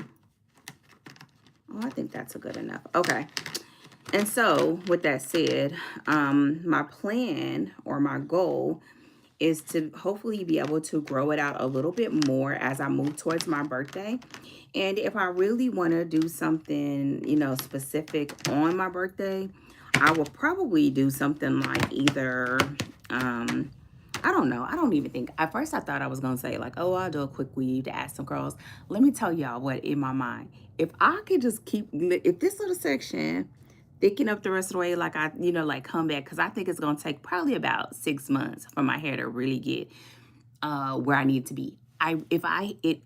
A: Oh, I think that's a good enough. Okay. And so with that said, my plan or my goal is to hopefully be able to grow it out a little bit more as I move towards my birthday. And if I really want to do something, you know, specific on my birthday, I will probably do something like either, I don't know. I don't even think, at first I thought I was going to say like, oh, I'll do a quick weave to add some curls. Let me tell y'all what in my mind, if I could just keep, if this little section thicken up the rest of the way, like I, you know, like come back, because I think it's going to take probably about 6 months for my hair to really get where I need to be. If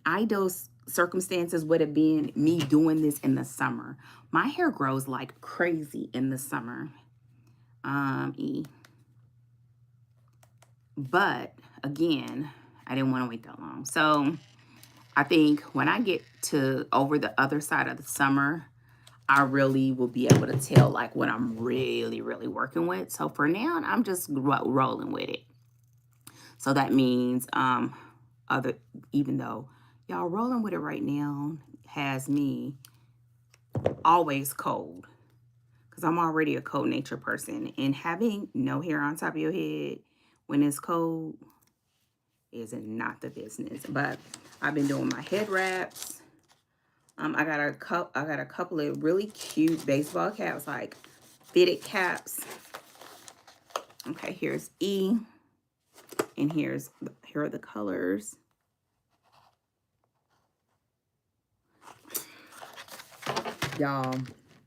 A: ideal circumstances would have been me doing this in the summer. My hair grows like crazy in the summer. But again, I didn't want to wait that long. So I think when I get to over the other side of the summer, I really will be able to tell like what I'm really, really working with. So for now, I'm just rolling with it. So that means even though y'all rolling with it right now has me always cold, because I'm already a cold nature person, and having no hair on top of your head when it's cold is not the business. But I've been doing my head wraps. I got a couple of really cute baseball caps, like fitted caps. Okay, here's E, and here are the colors. Y'all,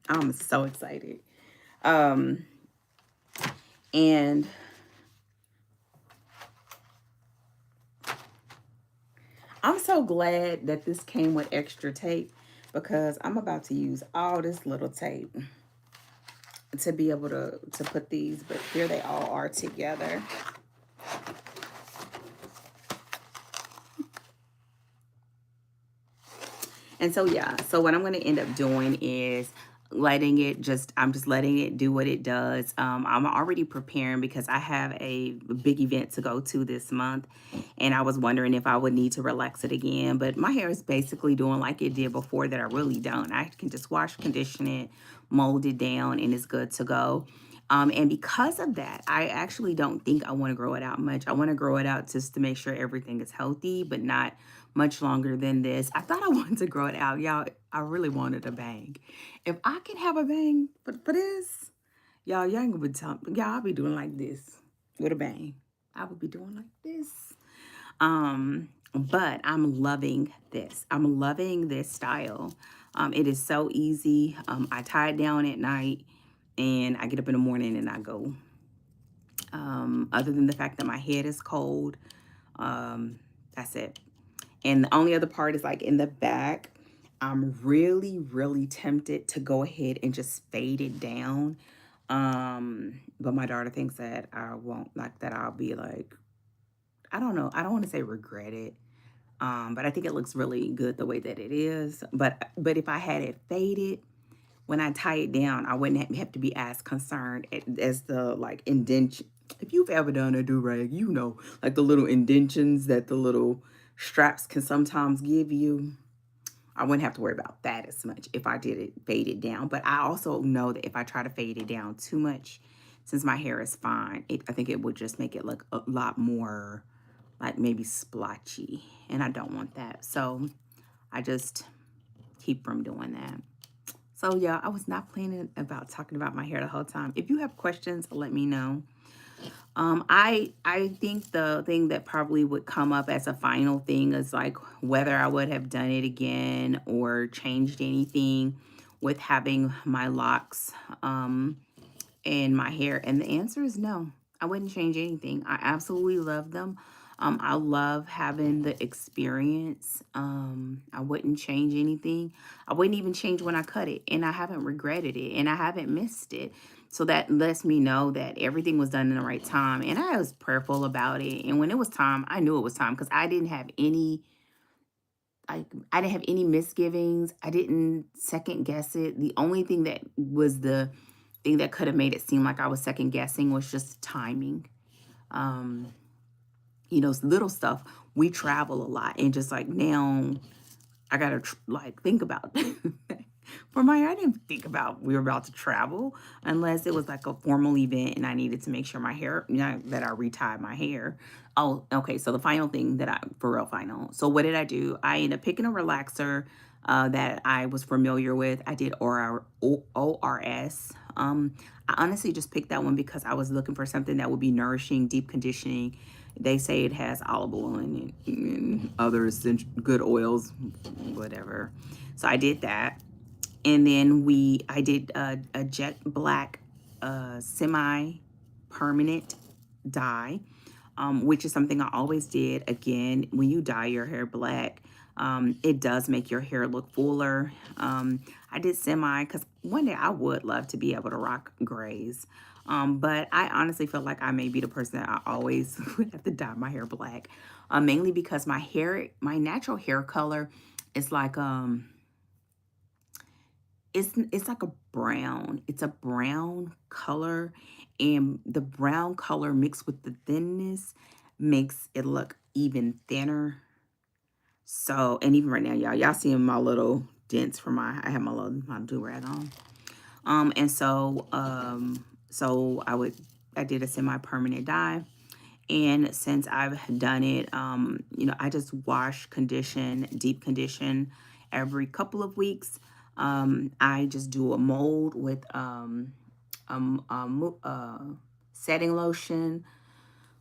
A: I'm so excited. And I'm so glad that this came with extra tape, because I'm about to use all this little tape to be able to put these, but here they all are together. And so, yeah, so what I'm going to end up doing is I'm just letting it do what it does. I'm already preparing because I have a big event to go to this month, and I was wondering if I would need to relax it again. But my hair is basically doing like it did before that I really don't. I can just wash, condition it, mold it down, and it's good to go. And because of that, I actually don't think I want to grow it out much. I want to grow it out just to make sure everything is healthy, but not much longer than this. I thought I wanted to grow it out. Y'all, I really wanted a bang. If I could have a bang for this, y'all ain't gonna be telling, y'all, I'll be doing like this with a bang. I would be doing like this. But I'm loving this. I'm loving this style. It is so easy. I tie it down at night and I get up in the morning and I go. Other than the fact that my head is cold, that's it. And the only other part is like in the back. I'm really, really tempted to go ahead and just fade it down. But my daughter thinks that I won't, like that I'll be like, I don't know. I don't want to say regret it. But I think it looks really good the way that it is. But if I had it faded, when I tie it down, I wouldn't have to be as concerned as the like indentation. If you've ever done a do-rag, you know, like the little indentions that the little straps can sometimes give you. I wouldn't have to worry about that as much if I did it fade it down. But I also know that if I try to fade it down too much, since my hair is fine, I think it would just make it look a lot more like maybe splotchy. And I don't want that. So I just keep from doing that. So yeah, I was not planning about talking about my hair the whole time. If you have questions, let me know. I think the thing that probably would come up as a final thing is like whether I would have done it again or changed anything with having my locks and my hair. And the answer is no. I wouldn't change anything. I absolutely love them. I love having the experience. I wouldn't change anything. I wouldn't even change when I cut it, and I haven't regretted it, and I haven't missed it. So that lets me know that everything was done in the right time, and I was prayerful about it. And when it was time, I knew it was time because I didn't have any misgivings. I didn't second guess it. The only thing that was the thing that could have made it seem like I was second guessing was just timing. Um, little stuff. We travel a lot, and just like now, I gotta like think about for my. I didn't think about we were about to travel unless it was like a formal event, and I needed to make sure my hair, that I retied my hair. Oh, okay. So the final thing that I, for real final. So what did I do? I ended up picking a relaxer that I was familiar with. I did ORS. I honestly just picked that one because I was looking for something that would be nourishing, deep conditioning. They say it has olive oil in it and other good oils, whatever. So I did that. And then I did a jet black semi-permanent dye, which is something I always did. Again, when you dye your hair black, it does make your hair look fuller. I did semi because one day I would love to be able to rock grays. But I honestly feel like I may be the person that I always would have to dye my hair black, mainly because my natural hair color is like it's like a brown. It's a brown color, and the brown color mixed with the thinness makes it look even thinner. So, and even right now, y'all seeing my little dents from I have my do-rag on. And so I did a semi-permanent dye. And since I've done it, I just wash, condition, deep condition every couple of weeks. I just do a mold with setting lotion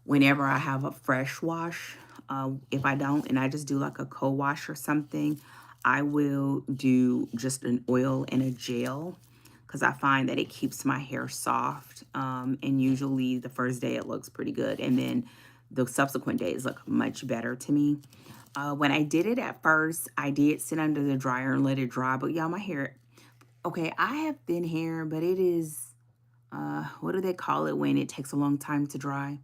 A: whenever I have a fresh wash. If I don't, and I just do like a co-wash or something, I will do just an oil and a gel because I find that it keeps my hair soft. And usually the first day it looks pretty good. And then the subsequent days look much better to me. When I did it at first, I did sit under the dryer and let it dry. But y'all, my hair, okay, I have thin hair, but it is, what do they call it when it takes a long time to dry?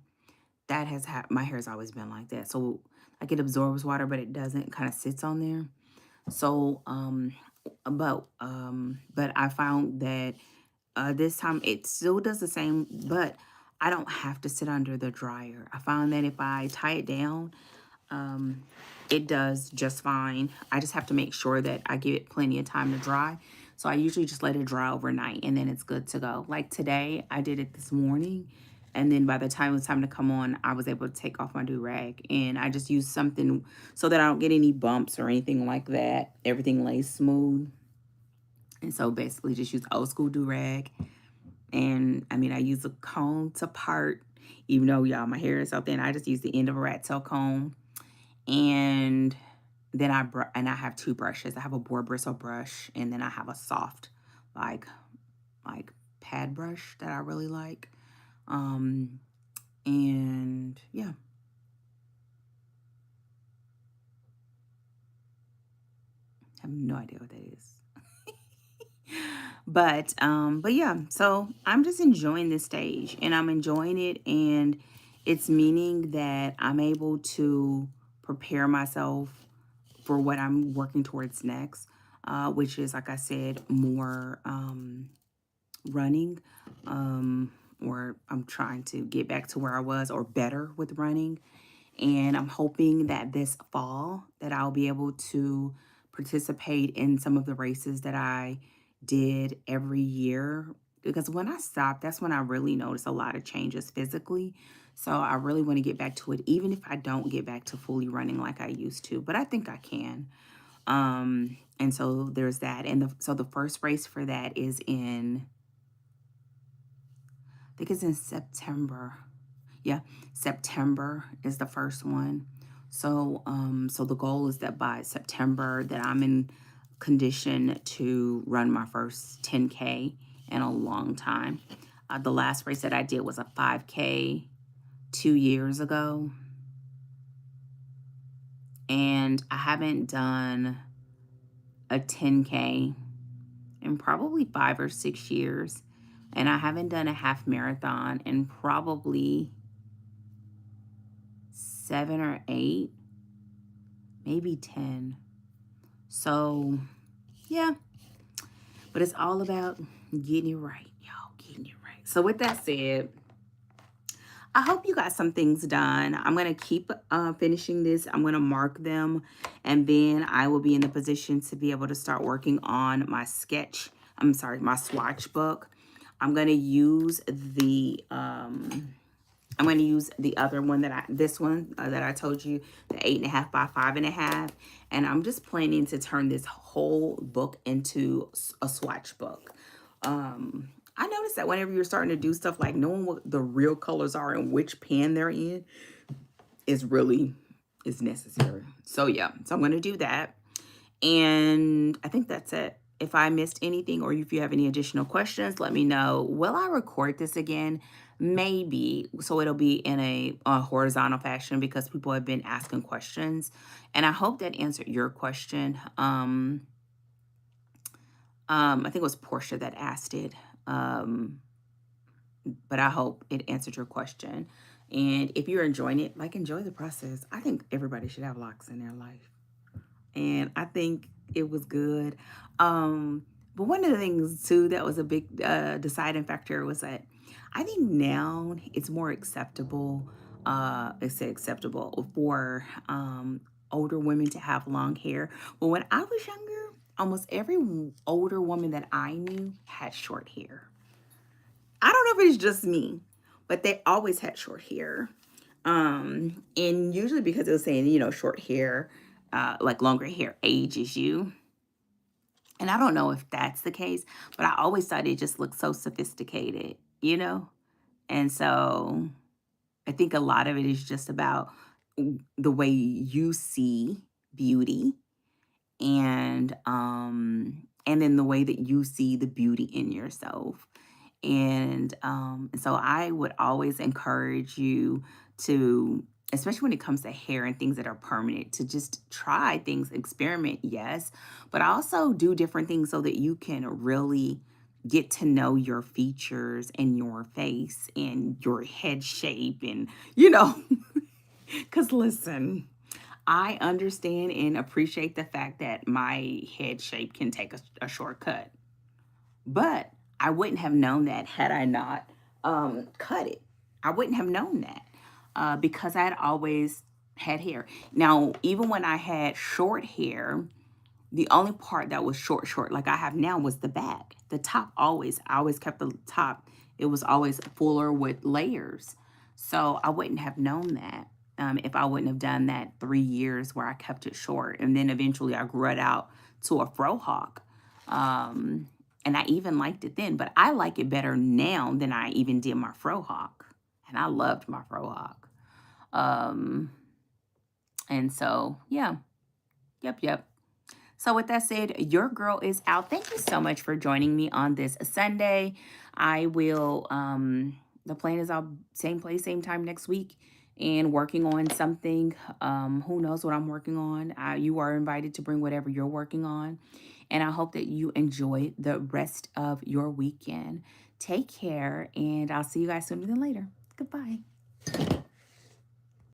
A: That has my hair's always been like that. So like it absorbs water, but it doesn't. It kind of sits on there. So, but I found that this time it still does the same, but I don't have to sit under the dryer. I found that if I tie it down, um, it does just fine. I just have to make sure that I give it plenty of time to dry. So I usually just let it dry overnight and then it's good to go. Like today, I did it this morning. And then by the time it was time to come on, I was able to take off my do-rag. And I just used something so that I don't get any bumps or anything like that. Everything lays smooth. And so basically just use old school do-rag. And I mean, I use a comb to part. Even though, y'all, my hair is so thin, I just use the end of a rat tail comb. And then I have two brushes. I have a boar bristle brush, and then I have a soft, like pad brush that I really like. And yeah. I have no idea what that is. But yeah, so I'm just enjoying this stage and I'm enjoying it, and it's meaning that I'm able to prepare myself for what I'm working towards next, which is, like I said, more running, or I'm trying to get back to where I was or better with running. And I'm hoping that this fall that I'll be able to participate in some of the races that I did every year. Because when I stopped, that's when I really noticed a lot of changes physically. So I really want to get back to it, even if I don't get back to fully running like I used to. But I think I can. And so there's that. And so the first race for that is I think it's in September. Yeah, September is the first one. So, so the goal is that by September that I'm in condition to run my first 10K in a long time. The last race that I did was a 5K 2 years ago. And I haven't done a 10K in probably 5 or 6 years. And I haven't done a half marathon in probably 7 or 8, maybe 10. So, yeah. But it's all about getting it right, y'all. Getting it right. So, with that said, I hope you got some things done. I'm going to keep finishing this. I'm going to mark them. And then I will be in the position to be able to start working on my sketch. I'm sorry, my swatch book. I'm going to use the other one this one that I told you, the 8.5 by 5.5. And I'm just planning to turn this whole book into a swatch book. I noticed that whenever you're starting to do stuff like knowing what the real colors are and which pan they're in is necessary. So yeah, so I'm going to do that. And I think that's it. If I missed anything or if you have any additional questions, let me know. Will I record this again? Maybe. So it'll be in a horizontal fashion because people have been asking questions. And I hope that answered your question. I think it was Portia that asked it. But I hope it answered your question. And if you're enjoying it, like, enjoy the process. I think everybody should have locks in their life. And I think it was good. But one of the things, too, that was a big deciding factor was that I think now it's more acceptable, for older women to have long hair. But when I was younger, almost every older woman that I knew had short hair. I don't know if it's just me, but they always had short hair. And usually because it was saying, short hair, like longer hair ages you. And I don't know if that's the case, but I always thought it just looked so sophisticated, you know? And so I think a lot of it is just about the way you see beauty and then the way that you see the beauty in yourself. And so I would always encourage you to, especially when it comes to hair and things that are permanent, to just try things, experiment, yes, but also do different things so that you can really get to know your features and your face and your head shape and, because listen, I understand and appreciate the fact that my head shape can take a shortcut. But I wouldn't have known that had I not cut it. I wouldn't have known that because I had always had hair. Now, even when I had short hair, the only part that was short, like I have now, was the back. The top I always kept the top. It was always fuller with layers. So I wouldn't have known that if I wouldn't have done that 3 years where I kept it short. And then eventually I grew it out to a fro hawk. And I even liked it then, but I like it better now than I even did my fro hawk. And I loved my fro hawk. And so, yeah. Yep. So with that said, your girl is out. Thank you so much for joining me on this Sunday. I will, the plan is I'll same place, same time next week and working on something. Who knows what I'm working on. You are invited to bring whatever you're working on. And I hope that you enjoy the rest of your weekend. Take care, and I'll see you guys sooner than later. Goodbye.